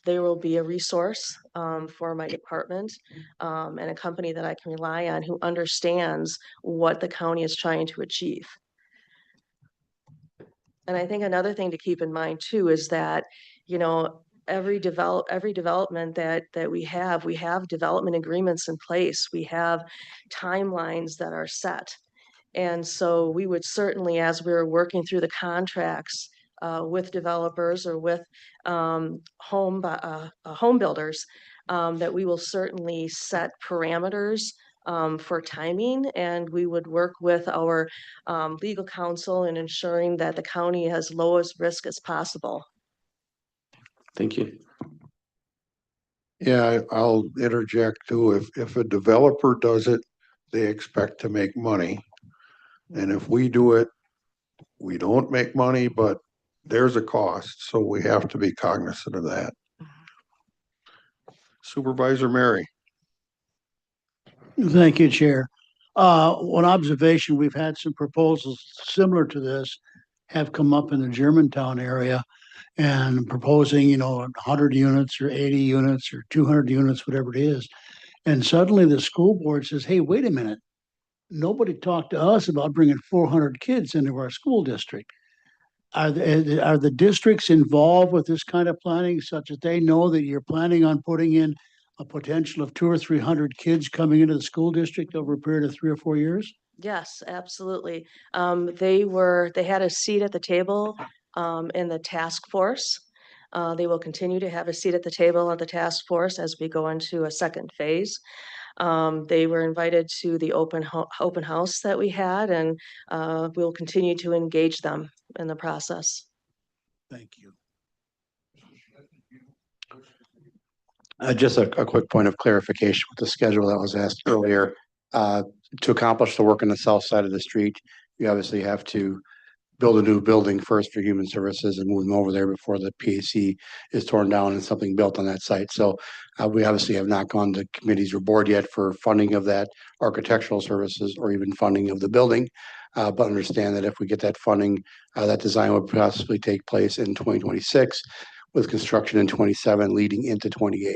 they will be a resource for my department, and a company that I can rely on who understands what the county is trying to achieve. And I think another thing to keep in mind too is that, you know, every development that we have development agreements in place. We have timelines that are set. And so we would certainly, as we're working through the contracts with developers or with home builders, that we will certainly set parameters for timing, and we would work with our legal counsel in ensuring that the county has lowest risk as possible. Thank you. Yeah, I'll interject too. If a developer does it, they expect to make money. And if we do it, we don't make money, but there's a cost, so we have to be cognizant of that. Supervisor Mary. Thank you, Chair. One observation, we've had some proposals similar to this have come up in the Germantown area and proposing, 100 units or 80 units or 200 units, whatever it is. And suddenly the school board says, hey, wait a minute. Nobody talked to us about bringing 400 kids into our school district. Are the districts involved with this kind of planning such that they know that you're planning on putting in a potential of 200 or 300 kids coming into the school district over a period of 3 or 4 years? Yes, absolutely. They had a seat at the table in the task force. They will continue to have a seat at the table of the task force as we go into a second phase. They were invited to the open house that we had, and we'll continue to engage them in the process. Thank you. Just a quick point of clarification with the schedule that was asked earlier. To accomplish the work on the south side of the street, you obviously have to build a new building first for human services and move them over there before the PAC is torn down and something built on that site. So we obviously have not gone to committees or board yet for funding of that architectural services or even funding of the building. But understand that if we get that funding, that design would possibly take place in 2026 with construction in 27 leading into 28.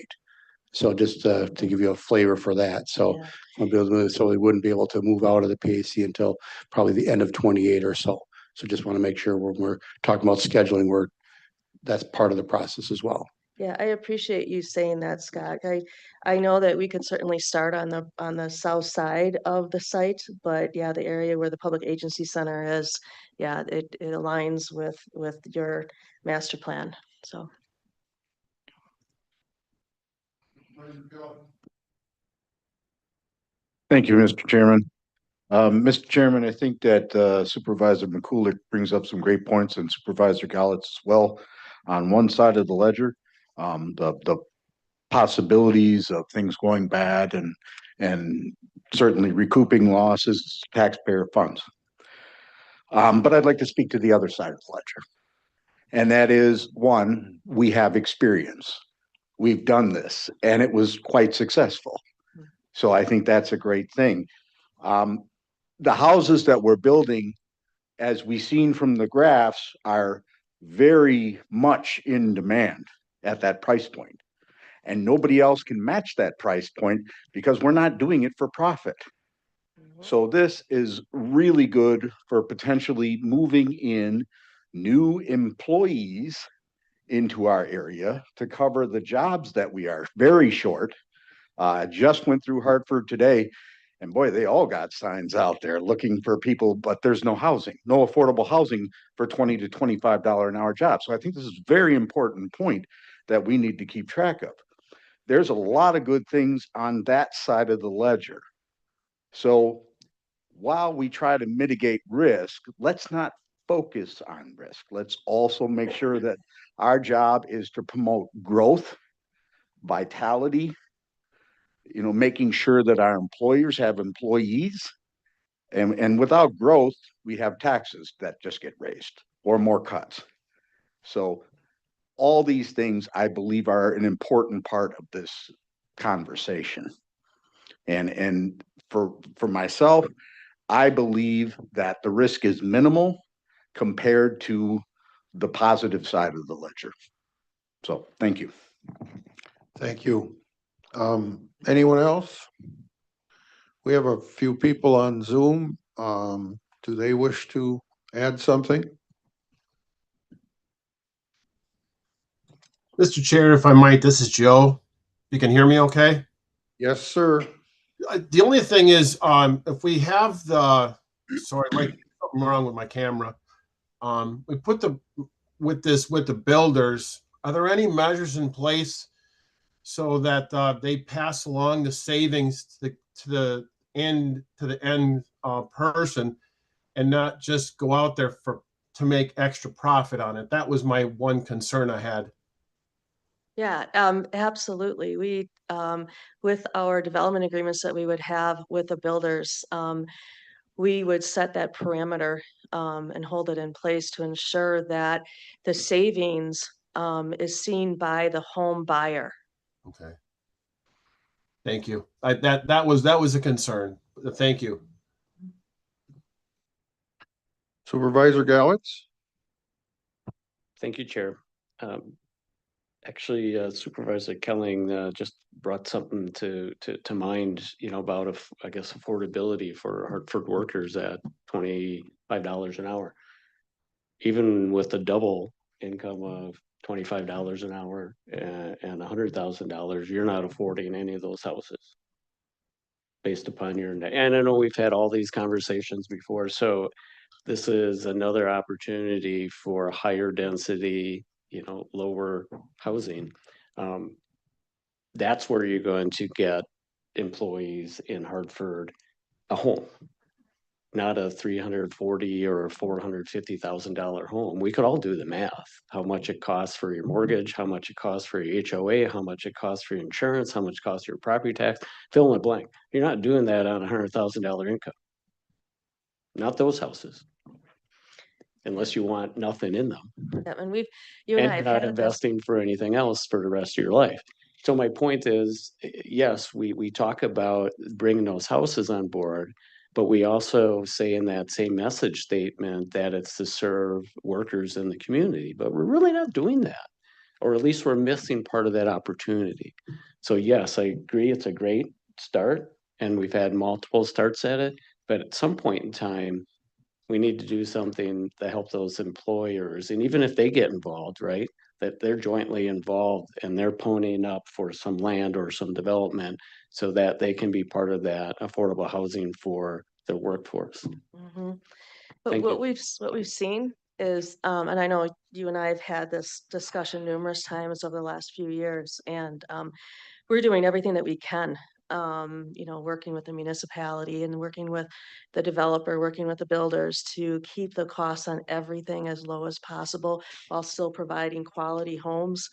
So just to give you a flavor for that. So Yeah. so we wouldn't be able to move out of the PAC until probably the end of 28 or so. So just want to make sure when we're talking about scheduling, that's part of the process as well. Yeah, I appreciate you saying that, Scott. I know that we could certainly start on the south side of the site, but yeah, the area where the public agency center is, yeah, it aligns with your master plan. So Thank you, Mr. Chairman. Mr. Chairman, I think that Supervisor McCoolick brings up some great points and Supervisor Gallitz as well. On one side of the ledger, the possibilities of things going bad and certainly recouping losses, taxpayer funds. But I'd like to speak to the other side of the ledger. And that is, one, we have experience. We've done this and it was quite successful. So I think that's a great thing. The houses that we're building, as we've seen from the graphs, are very much in demand at that price point. And nobody else can match that price point because we're not doing it for profit. So this is really good for potentially moving in new employees into our area to cover the jobs that we are very short. Just went through Hartford today, and boy, they all got signs out there looking for people, but there's no housing, no affordable housing for $20 to $25 an hour jobs. So I think this is a very important point that we need to keep track of. There's a lot of good things on that side of the ledger. So while we try to mitigate risk, let's not focus on risk. Let's also make sure that our job is to promote growth, vitality, making sure that our employers have employees. And without growth, we have taxes that just get raised or more cuts. So all these things, I believe, are an important part of this conversation. And for myself, I believe that the risk is minimal compared to the positive side of the ledger. So thank you. Thank you. Anyone else? We have a few people on Zoom. Do they wish to add something? Mr. Chair, if I might, this is Joe. You can hear me okay? Yes, sir. The only thing is, if we have sorry, like something wrong with my camera. We put with the builders, are there any measures in place so that they pass along the savings to the end person and not just go out there to make extra profit on it? That was my one concern I had. yeah, absolutely. We with our development agreements that we would have with the builders, we would set that parameter and hold it in place to ensure that the savings is seen by the home buyer. Okay. Thank you. That was a concern. Thank you. Supervisor Gallitz? Thank you, Chair. Actually, Supervisor Kelling just brought something to mind, about, I guess, affordability for Hartford workers at $25 an hour. Even with a double income of $25 an hour and $100,000, you're not affording any of those houses based upon your, and I know we've had all these conversations before, so this is another opportunity for higher density, lower housing. That's where you're going to get employees in Hartford a home, not a $340,000 or $450,000 home. We could all do the math, how much it costs for your mortgage, how much it costs for your HOA, how much it costs for your insurance, how much it costs your property tax, fill in the blank. You're not doing that on a $100,000 income. Not those houses. Unless you want nothing in them. Yeah, and you and I And have you're not had this. investing for anything else for the rest of your life. So my point is, yes, we talk about bringing those houses on board, but we also say in that same message statement that it's to serve workers in the community, but we're really not doing that. Or at least we're missing part of that opportunity. So yes, I agree, it's a great start, and we've had multiple starts at it, but at some point in time, we need to do something to help those employers. And even if they get involved, right, that they're jointly involved and they're ponying up for some land or some development so that they can be part of that affordable housing for their workforce. Mhm. But Thank what you. we've seen is, and I know you and I have had this discussion numerous times over the last few years, and we're doing everything that we can. Working with the municipality and working with the developer, working with the builders to keep the costs on everything as low as possible while still providing quality homes.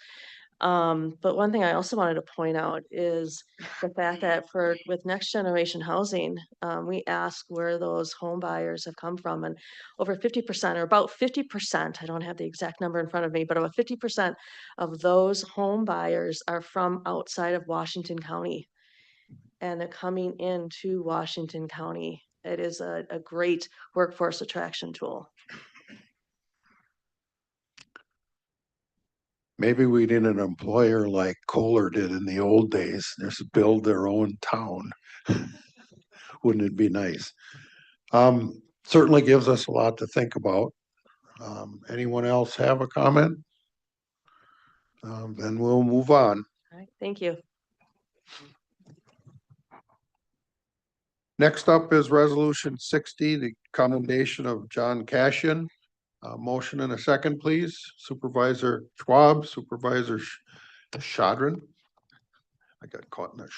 But one thing I also wanted to point out is the fact that with next generation housing, we ask where those home buyers have come from, and over 50% or about 50%, I don't have the exact number in front of me, but about 50% of those home buyers are from outside of Washington County. And they're coming into Washington County. It is a great workforce attraction tool. Maybe we need an employer like Kohler did in the old days, just build their own town. Wouldn't it be nice? Certainly gives us a lot to think about. Anyone else have a comment? Then we'll move on. All right, thank you. Next up is Resolution 60, the commendation of John Cashion. Motion and a second, please. Supervisor Schwab, Supervisor Shadrin. I got caught in this.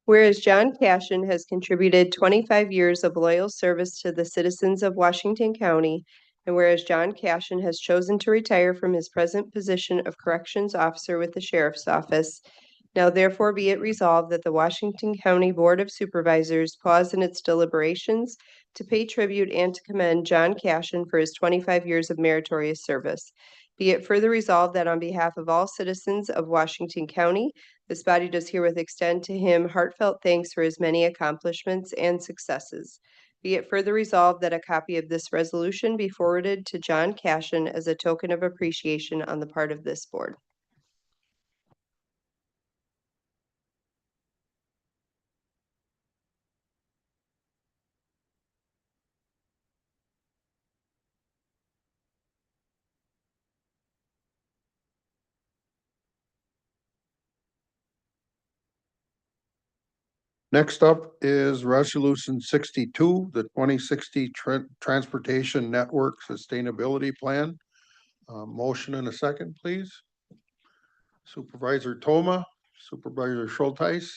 Whereas John Cashion has contributed 25 years of loyal service to the citizens of Washington County, and whereas John Cashion has chosen to retire from his present position of Corrections Officer with the Sheriff's Office, now therefore be it resolved that the Washington County Board of Supervisors pause in its deliberations to pay tribute and to commend John Cashion for his 25 years of meritorious service. Be it further resolved that on behalf of all citizens of Washington County, this body does herewith extend to him heartfelt thanks for his many accomplishments and successes. Be it further resolved that a copy of this resolution be forwarded to John Cashion as a token of appreciation on the part of this board. Next up is Resolution 62, the 2060 Transportation Network Sustainability Plan. Motion and a second, please. Supervisor Toma, Supervisor Schultheis.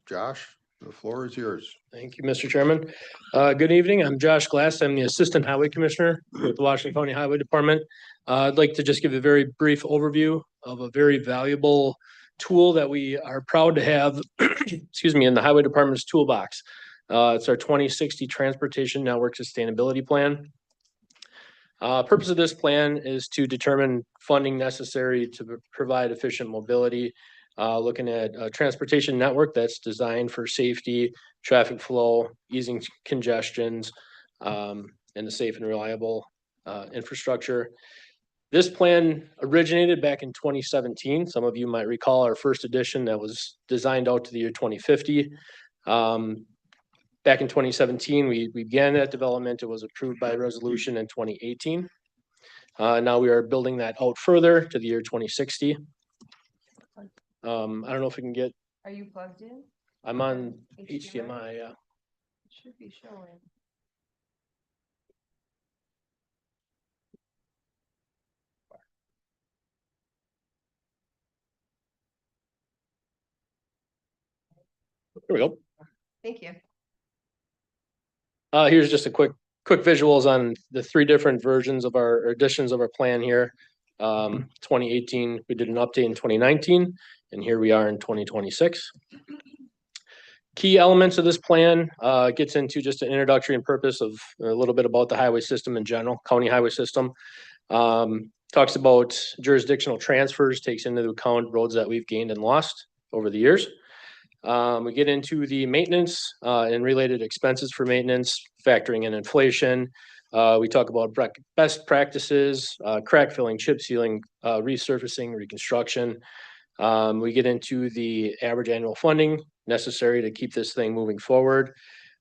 Josh, The floor is yours. Thank you, Mr. Chairman. Good evening. I'm Josh Glass. I'm the Assistant Highway Commissioner with the Washington County Highway Department. I'd like to just give a very brief overview of a very valuable tool that we are proud to have, excuse me, in the Highway Department's toolbox. It's our 2060 Transportation Network Sustainability Plan. Purpose of this plan is to determine funding necessary to provide efficient mobility, looking at a transportation network that's designed for safety, traffic flow, easing congestions, and a safe and reliable infrastructure. This plan originated back in 2017. Some of you might recall our first edition that was designed out to the year 2050. Back in 2017, we began that development. It was approved by resolution in 2018. Now we are building that out further to the year 2060. I don't know if we can get. Are you plugged in? I'm on HDMI, yeah. It should be showing. There we go. Thank you. Here's just a quick visuals on the three different versions of our editions of our plan here. 2018, we did an update in 2019, and here we are in 2026. Key elements of this plan gets into just an introductory and purpose of a little bit about the highway system in general, county highway system. Talks about jurisdictional transfers, takes into account roads that we've gained and lost over the years. We get into the maintenance and related expenses for maintenance, factoring in inflation. We talk about best practices, crack filling, chip sealing, resurfacing, reconstruction. We get into the average annual funding necessary to keep this thing moving forward.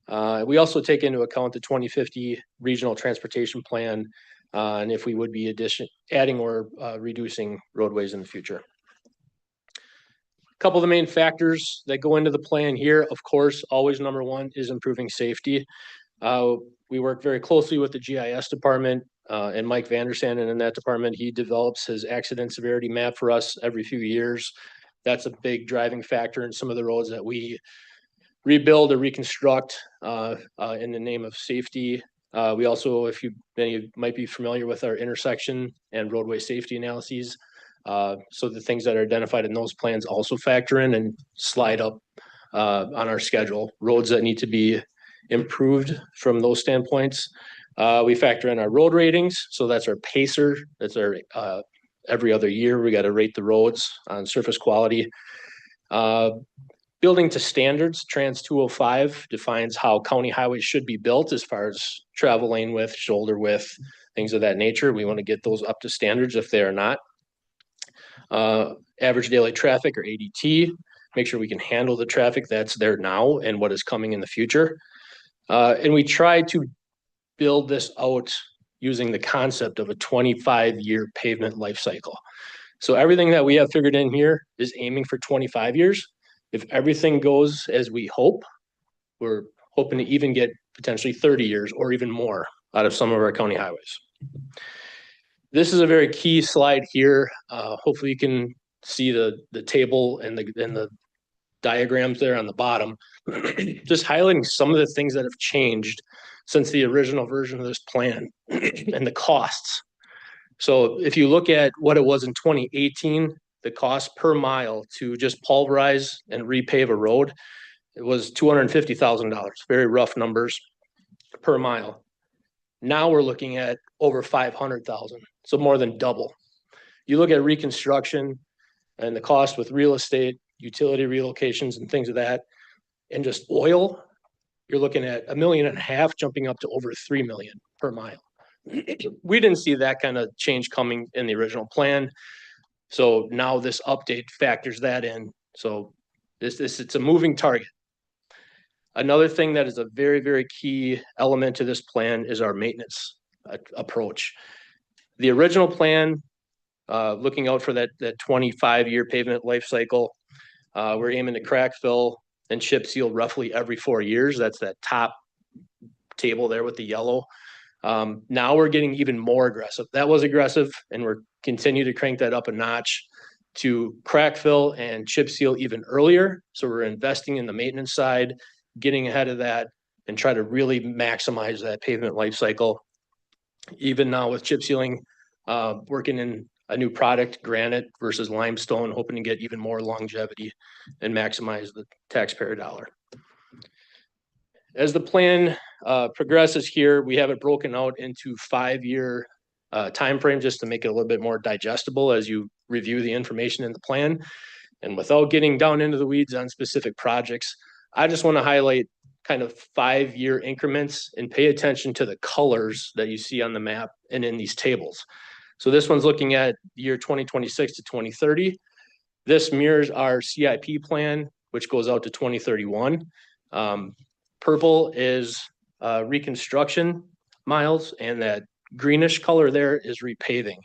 We also take into account the 2050 regional transportation plan and if we would be adding or reducing roadways in the future. Couple of the main factors that go into the plan here, of course, always number one is improving safety. We work very closely with the GIS department and Mike Vandersand, and in that department, he develops his accident severity map for us every few years. That's a big driving factor in some of the roads that we rebuild or reconstruct in the name of safety. We also, many of you might be familiar with our intersection and roadway safety analyses. So the things that are identified in those plans also factor in and slide up on our schedule. Roads that need to be improved from those standpoints. We factor in our road ratings. So that's our pacer. That's our every other year, we got to rate the roads on surface quality. Building to standards, Trans 205 defines how county highways should be built as far as travel lane width, shoulder width, things of that nature. We want to get those up to standards if they are not. Average daily traffic or ADT, make sure we can handle the traffic that's there now and what is coming in the future. And we try to build this out using the concept of a 25-year pavement life cycle. So everything that we have figured in here is aiming for 25 years. If everything goes as we hope, we're hoping to even get potentially 30 years or even more out of some of our county highways. This is a very key slide here. Hopefully you can see the table and the diagrams there on the bottom, just highlighting some of the things that have changed since the original version of this plan and the costs. So if you look at what it was in 2018, the cost per mile to just pulverize and repave a road, it was $250,000, very rough numbers per mile. Now we're looking at over 500,000, so more than double. You look at reconstruction and the cost with real estate, utility relocations and things of that, and just oil, you're looking at $1.5 million jumping up to over 3 million per mile. We didn't see that kind of change coming in the original plan. So now this update factors that in. So it's a moving target. Another thing that is a very, very key element to this plan is our maintenance approach. The original plan, looking out for that 25-year pavement life cycle, we're aiming to crack fill and chip seal roughly every 4 years. That's that top table there with the yellow. Now we're getting even more aggressive. That was aggressive, and we're continue to crank that up a notch. to crack fill and chip seal even earlier. So we're investing in the maintenance side, getting ahead of that, and try to really maximize that pavement life cycle. Even now with chip sealing, working in a new product, granite versus limestone, hoping to get even more longevity and maximize the taxpayer dollar. As the plan progresses here, we have it broken out into 5-year timeframe just to make it a little bit more digestible as you review the information in the plan. And without getting down into the weeds on specific projects, I just want to highlight kind of 5-year increments and pay attention to the colors that you see on the map and in these tables. So this one's looking at year 2026 to 2030. This mirrors our CIP plan, which goes out to 2031. Purple is reconstruction miles, and that greenish color there is repaving.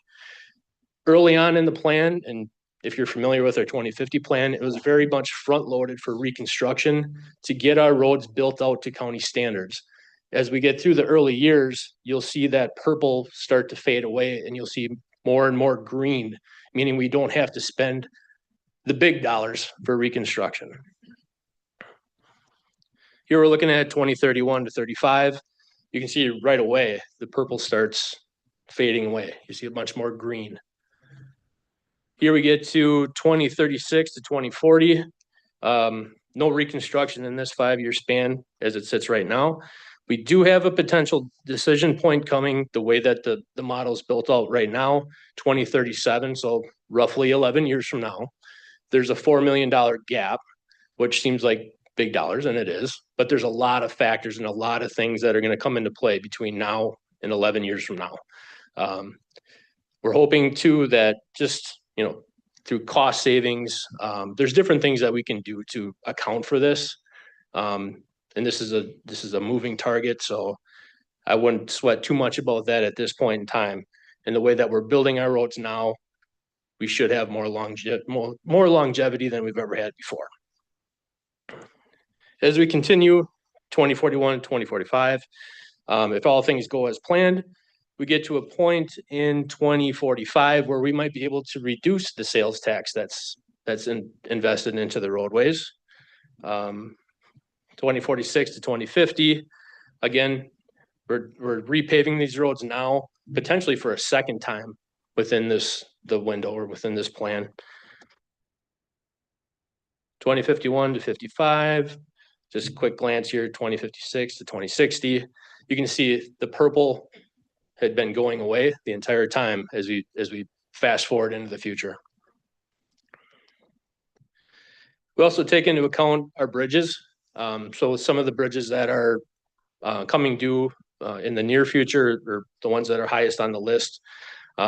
Early on in the plan, and if you're familiar with our 2050 plan, it was very much front loaded for reconstruction to get our roads built out to county standards. As we get through the early years, you'll see that purple start to fade away and you'll see more and more green, meaning we don't have to spend the big dollars for reconstruction. Here we're looking at 2031 to 35. You can see right away, the purple starts fading away. You see a bunch more green. Here we get to 2036 to 2040. No reconstruction in this 5-year span as it sits right now. We do have a potential decision point coming the way that the model is built out right now, 2037, so roughly 11 years from now. There's a $4 million gap, which seems like big dollars, and it is, but there's a lot of factors and a lot of things that are going to come into play between now and 11 years from now. We're hoping too that just, through cost savings, there's different things that we can do to account for this. And this is a moving target, so I wouldn't sweat too much about that at this point in time. And the way that we're building our roads now, we should have more longevity than we've ever had before. As we continue 2041, 2045, if all things go as planned, we get to a point in 2045 where we might be able to reduce the sales tax that's invested into the roadways. 2046 to 2050, again, we're repaving these roads now, potentially for a second time within the window or within this plan. 2051 to 55, just a quick glance here, 2056 to 2060. You can see the purple had been going away the entire time as we fast forward into the future. We also take into account our bridges. So some of the bridges that are coming due in the near future, or the ones that are highest on the list,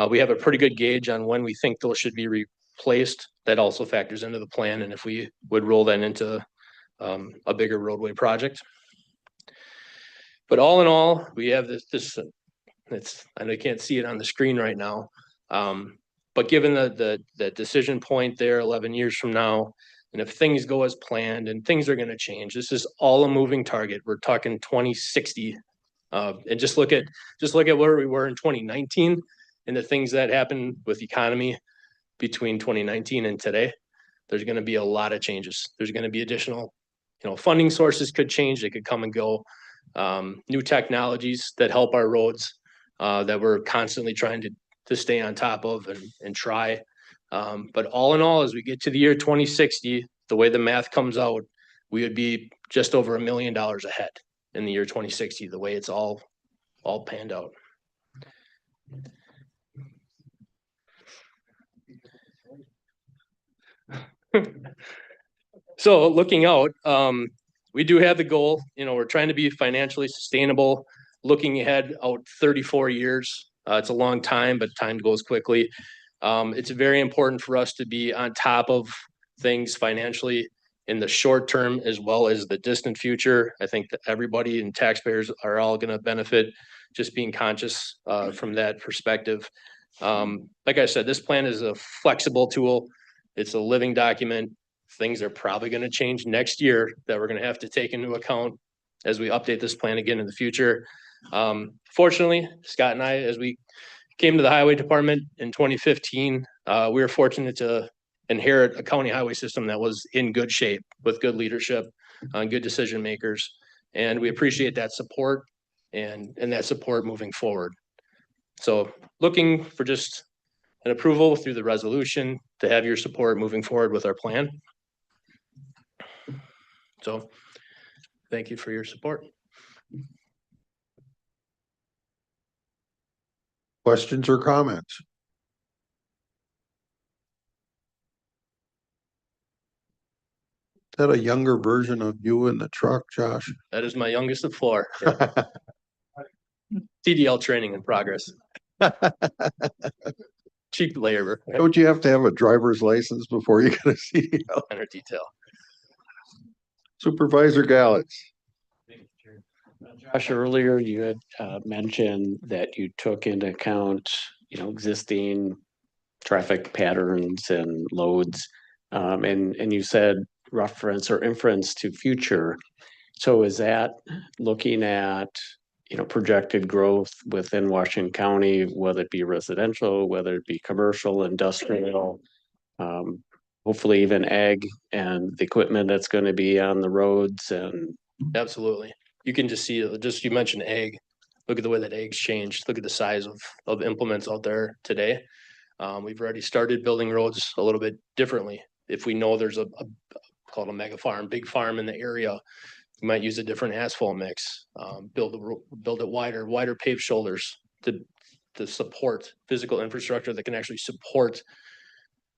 we have a pretty good gauge on when we think those should be replaced. That also factors into the plan, and if we would roll that into a bigger roadway project. But all in all, we have this I know you can't see it on the screen right now, but given the decision point there 11 years from now, and if things go as planned and things are going to change, this is all a moving target. We're talking 2060, and just look at where we were in 2019 and the things that happened with the economy between 2019 and today. There's going to be a lot of changes. There's going to be additional, funding sources could change. They could come and go. New technologies that help our roads that we're constantly trying to stay on top of and try. But all in all, as we get to the year 2060, the way the math comes out, we would be just over $1 million ahead in the year 2060, the way it's all panned out. So looking out, we do have the goal, we're trying to be financially sustainable, looking ahead out 34 years. It's a long time, but time goes quickly. It's very important for us to be on top of things financially in the short term as well as the distant future. I think that everybody and taxpayers are all going to benefit just being conscious from that perspective. Like I said, this plan is a flexible tool. It's a living document. Things are probably going to change next year that we're going to have to take into account as we update this plan again in the future. Fortunately, Scott and I, as we came to the highway department in 2015, we were fortunate to inherit a county highway system that was in good shape with good leadership, good decision makers. And we appreciate that support and that support moving forward. So looking for just an approval through the resolution to have your support moving forward with our plan. So thank you for your support. Questions or comments? Is that a younger version of you in the truck, Josh? That is my youngest of four. CDL training in progress. Cheap labor. Don't you have to have a driver's license before you get a CDL? Center detail. Supervisor Gallets. Josh, earlier you had mentioned that you took into account, existing traffic patterns and loads. And you said reference or inference to future. So is that looking at, projected growth within Washington County, whether it be residential, whether it be commercial, industrial, hopefully even ag and the equipment that's going to be on the roads and. Absolutely. You can just see, you mentioned ag. Look at the way that ag's changed. Look at the size of implements out there today. We've already started building roads a little bit differently. If we know there's a called a mega farm, big farm in the area, we might use a different asphalt mix, build it wider paved shoulders to support physical infrastructure that can actually support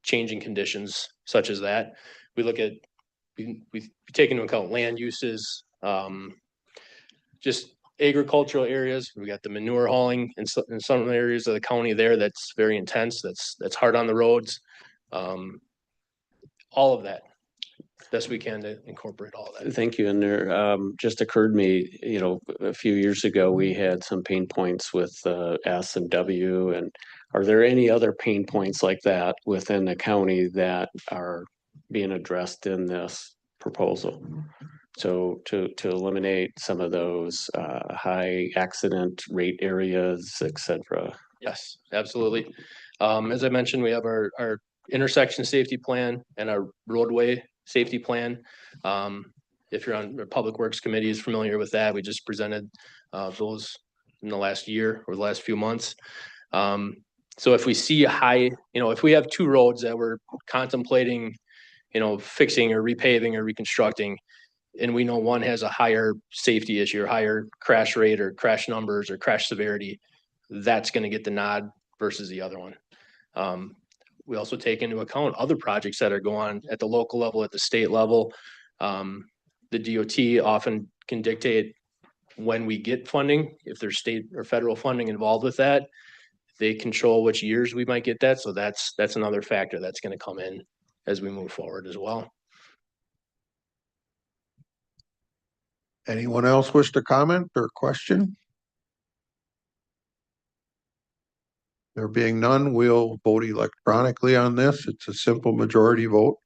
changing conditions such as that. We look at, we take into account land uses, just agricultural areas. We got the manure hauling in some areas of the county there that's very intense. That's hard on the roads. All of that, best we can to incorporate all of that. Thank you. And there just occurred to me, a few years ago, we had some pain points with S&W. And are there any other pain points like that within the county that are being addressed in this proposal? So to eliminate some of those high accident rate areas, et cetera. Yes, absolutely. As I mentioned, we have our intersection safety plan and our roadway safety plan. If you're on the Public Works Committee is familiar with that, we just presented those in the last year or the last few months. So if we see a high, if we have two roads that we're contemplating, fixing or repaving or reconstructing, and we know one has a higher safety issue or higher crash rate or crash numbers or crash severity, that's going to get the nod versus the other one. We also take into account other projects that are going on at the local level, at the state level. The DOT often can dictate when we get funding, if there's state or federal funding involved with that. They control which years we might get that. So that's another factor that's going to come in as we move forward as well. Anyone else wish to comment or question? There being none, we'll vote electronically on this. It's a simple majority vote.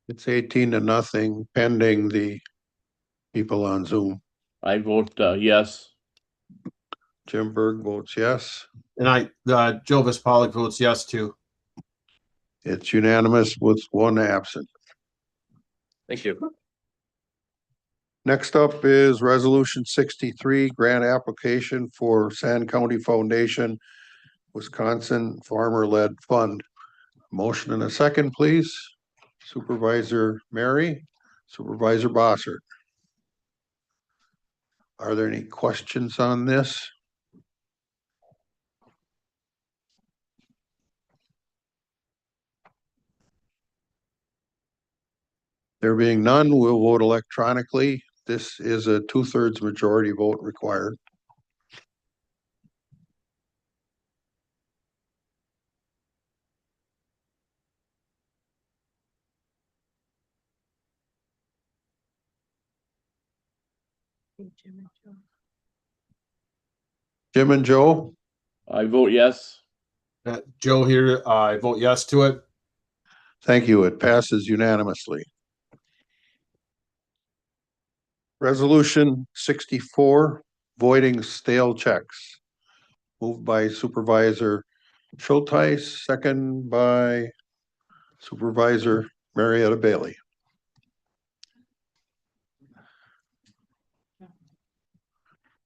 It's 18-0 pending the people on Zoom. I vote yes. Jim Berg votes yes. And Joe Pollock votes yes too. It's unanimous with one absent. Thank you. Next up is Resolution 63, grant application for Sand County Foundation, Wisconsin Farmer-Led Fund. Motion and a second, please. Supervisor Mary, Supervisor Bossert. Are there any questions on this? There being none, we'll vote electronically. This is a 2/3 majority vote required. Jim and Joe? I vote yes. Joe here, I vote yes to it. Thank you. It passes unanimously. Resolution 64, voiding stale checks. Moved by Supervisor Schultheis, second by Supervisor Marietta Bailey.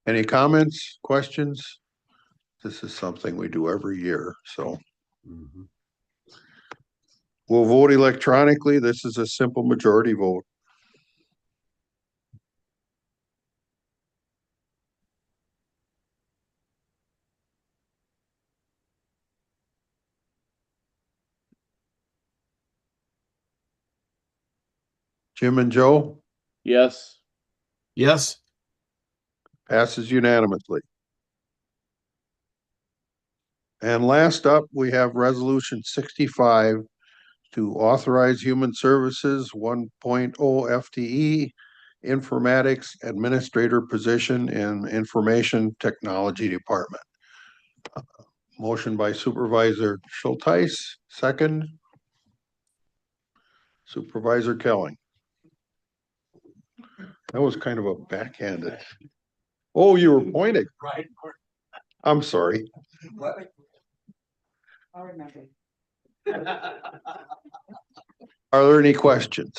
Any comments, questions? This is something we do every year, so. We'll vote electronically. This is a simple majority vote. Jim and Joe? Yes. Yes. Passes unanimously. And last up, we have resolution 65 to authorize Human Services 1.0 FTE informatics administrator position in Information Technology Department. Motion by Supervisor Schultheis, second. Supervisor Kelling. That was kind of a backhanded. Oh, you were pointing. Right. I'm sorry. I'll remember. Are there any questions?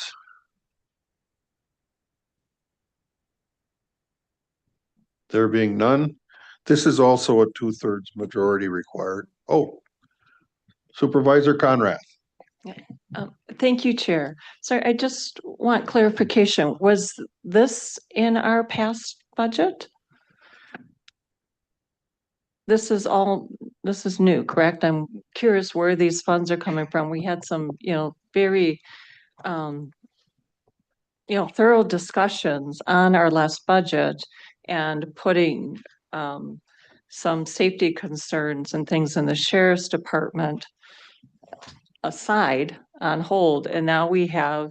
There being none, this is also a 2/3 majority required. Oh, Supervisor Conrad. Thank you, Chair. Sorry, I just want clarification. Was this in our past budget? This is new, correct? I'm curious where these funds are coming from. We had some, very, thorough discussions on our last budget and putting, some safety concerns and things in the sheriff's department aside on hold, and now we have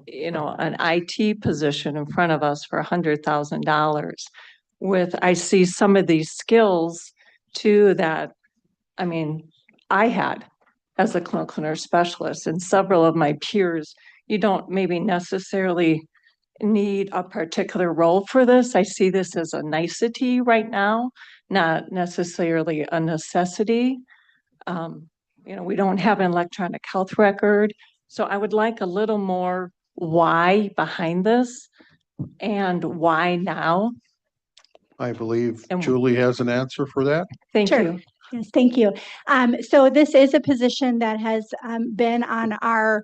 an IT position in front of us for $100,000 with, I see some of these skills too that, I had as a clinical nurse specialist, and several of my peers, you don't maybe necessarily need a particular role for this. I see this as a nicety right now, not necessarily a necessity. We don't have an electronic health record. So I would like a little more why behind this and why now. I believe And- Julie has an answer for that. Thank Sure. you. Yes, thank you. So this is a position that has been on our,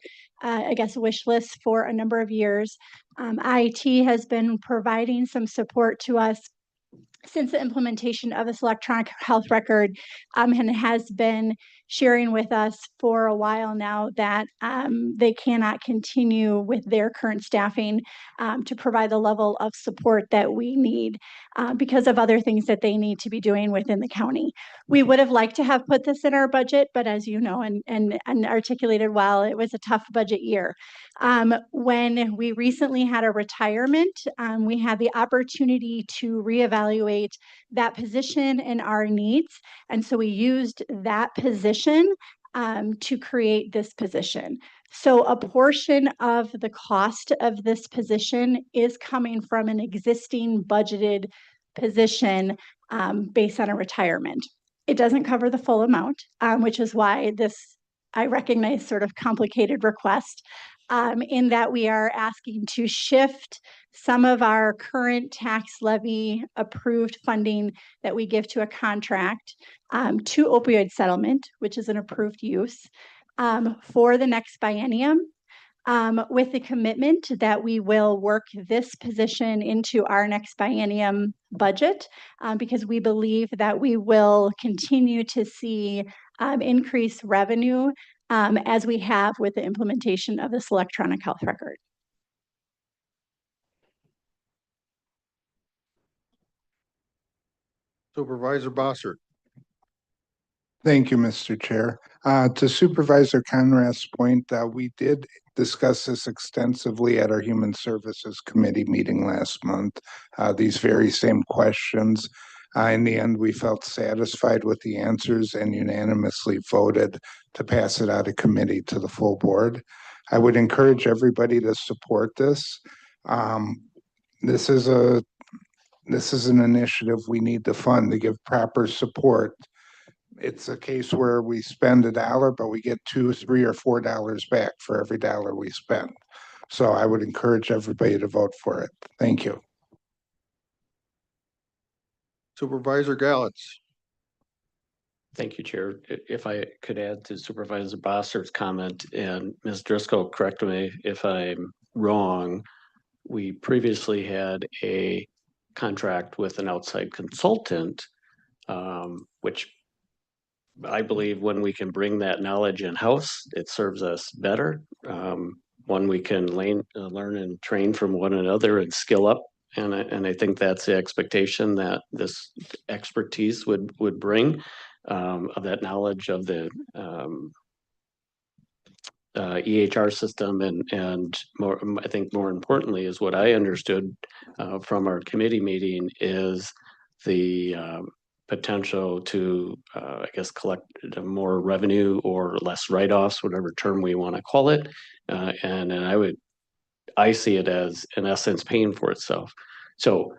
wish list for a number of years. IT has been providing some support to us since the implementation of this electronic health record, and has been sharing with us for a while now that they cannot continue with their current staffing to provide the level of support that we need because of other things that they need to be doing within the county. We would have liked to have put this in our budget, but as you know, and articulated well, it was a tough budget year. When we recently had a retirement, we had the opportunity to reevaluate that position and our needs. And so we used that position to create this position. So a portion of the cost of this position is coming from an existing budgeted position based on a retirement. It doesn't cover the full amount, which is why I recognize sort of complicated request in that we are asking to shift some of our current tax levy approved funding that we give to a contract to opioid settlement, which is an approved use for the next biennium. With the commitment that we will work this position into our next biennium budget, because we believe that we will continue to see increased revenue as we have with the implementation of this electronic health record. Supervisor Bossert. Thank you, Mr. Chair. To Supervisor Conrad's point, we did discuss this extensively at our Human Services Committee meeting last month. These very same questions. In the end, we felt satisfied with the answers and unanimously voted to pass it out of committee to the full board. I would encourage everybody to support this. This is an initiative we need to fund to give proper support. It's a case where we spend $1, but we get $2, $3, or $4 back for every dollar we spend. So I would encourage everybody to vote for it. Thank you. Supervisor Gallitz. Thank you, Chair. If I could add to Supervisor Bosser's comment, and Ms. Driscoll, correct me if I'm wrong, we previously had a contract with an outside consultant, which I believe when we can bring that knowledge in-house, it serves us better. One, we can learn and train from one another and skill up. And I think that's the expectation that this expertise would bring, of that knowledge of the EHR system, and more, I think more importantly is what I understood from our committee meeting is the potential to, I guess, collect more revenue or less write-offs, whatever term we want to call it. And I see it as, in essence, paying for itself. So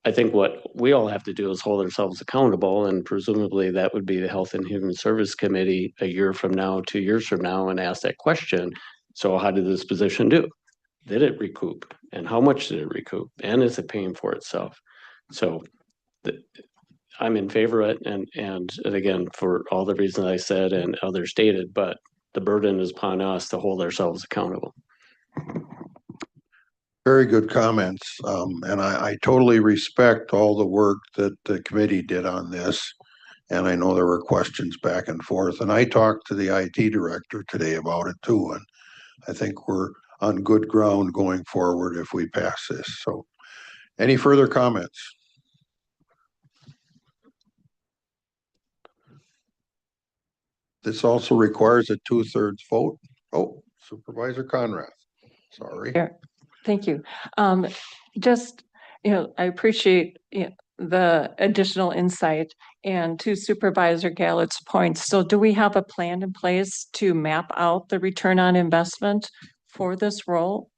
I think what we all have to do is hold ourselves accountable, and presumably that would be the Health and Human Service Committee a year from now, 2 years from now, and ask that question. So how did this position do? Did it recoup? And how much did it recoup? And is it paying for itself? So I'm in favor of it, and again, for all the reasons I said and others stated, but the burden is upon us to hold ourselves accountable. Very good comments. And I totally respect all the work that the committee did on this. And I know there were questions back and forth. And I talked to the IT director today about it too. And I think we're on good ground going forward if we pass this. So any further comments? This also requires a 2/3 vote. Oh, Supervisor Conrad, sorry. Yeah, thank you. Just, I appreciate the additional insight, and to Supervisor Gallett's points. So do we have a plan in place to map out the return on investment for this role?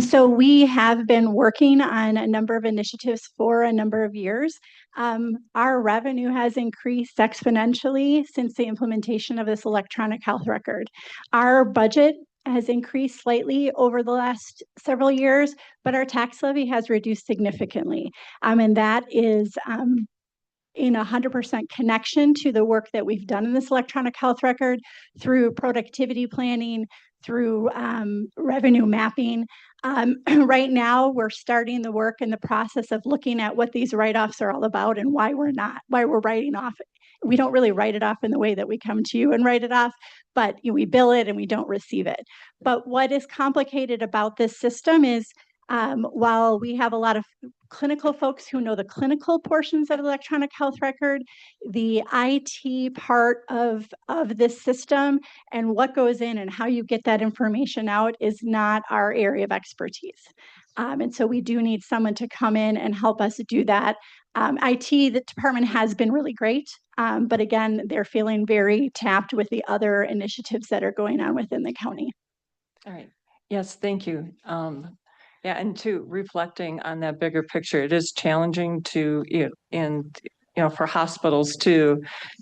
So we have been working on a number of initiatives for a number of years. Our revenue has increased exponentially since the implementation of this electronic health record. Our budget has increased slightly over the last several years, but our tax levy has reduced significantly. And that is in 100% connection to the work that we've done in this electronic health record through productivity planning, through revenue mapping. Right now, we're starting the work and the process of looking at what these write-offs are all about and why we're writing off. We don't really write it off in the way that we come to you and write it off, but we bill it and we don't receive it. But what is complicated about this system is while we have a lot of clinical folks who know the clinical portions of the electronic health record, the IT part of this system and what goes in and how you get that information out is not our area of expertise. And so we do need someone to come in and help us do that. IT, the department has been really great, but again, they're feeling very tapped with the other initiatives that are going on within the county. All right. Yes, thank you. Yeah, and to reflecting on that bigger picture, it is challenging to, for hospitals to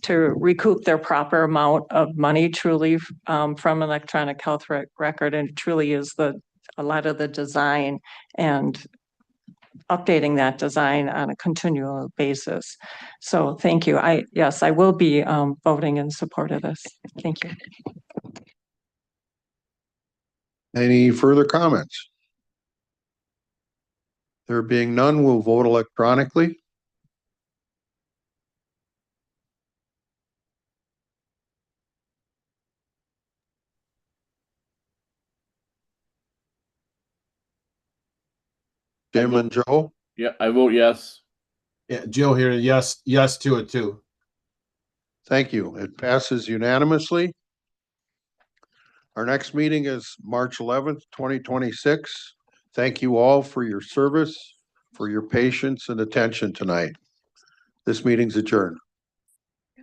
recoup their proper amount of money truly from electronic health record, and it truly is a lot of the design and updating that design on a continual basis. So thank you. Yes, I will be voting in support of this. Thank you. Any further comments? There being none, we'll vote electronically. Jim and Joe? Yeah, I vote yes. Yeah, Joe here, yes to it too. Thank you. It passes unanimously. Our next meeting is March 11th, 2026. Thank you all for your service, for your patience and attention tonight. This meeting's adjourned.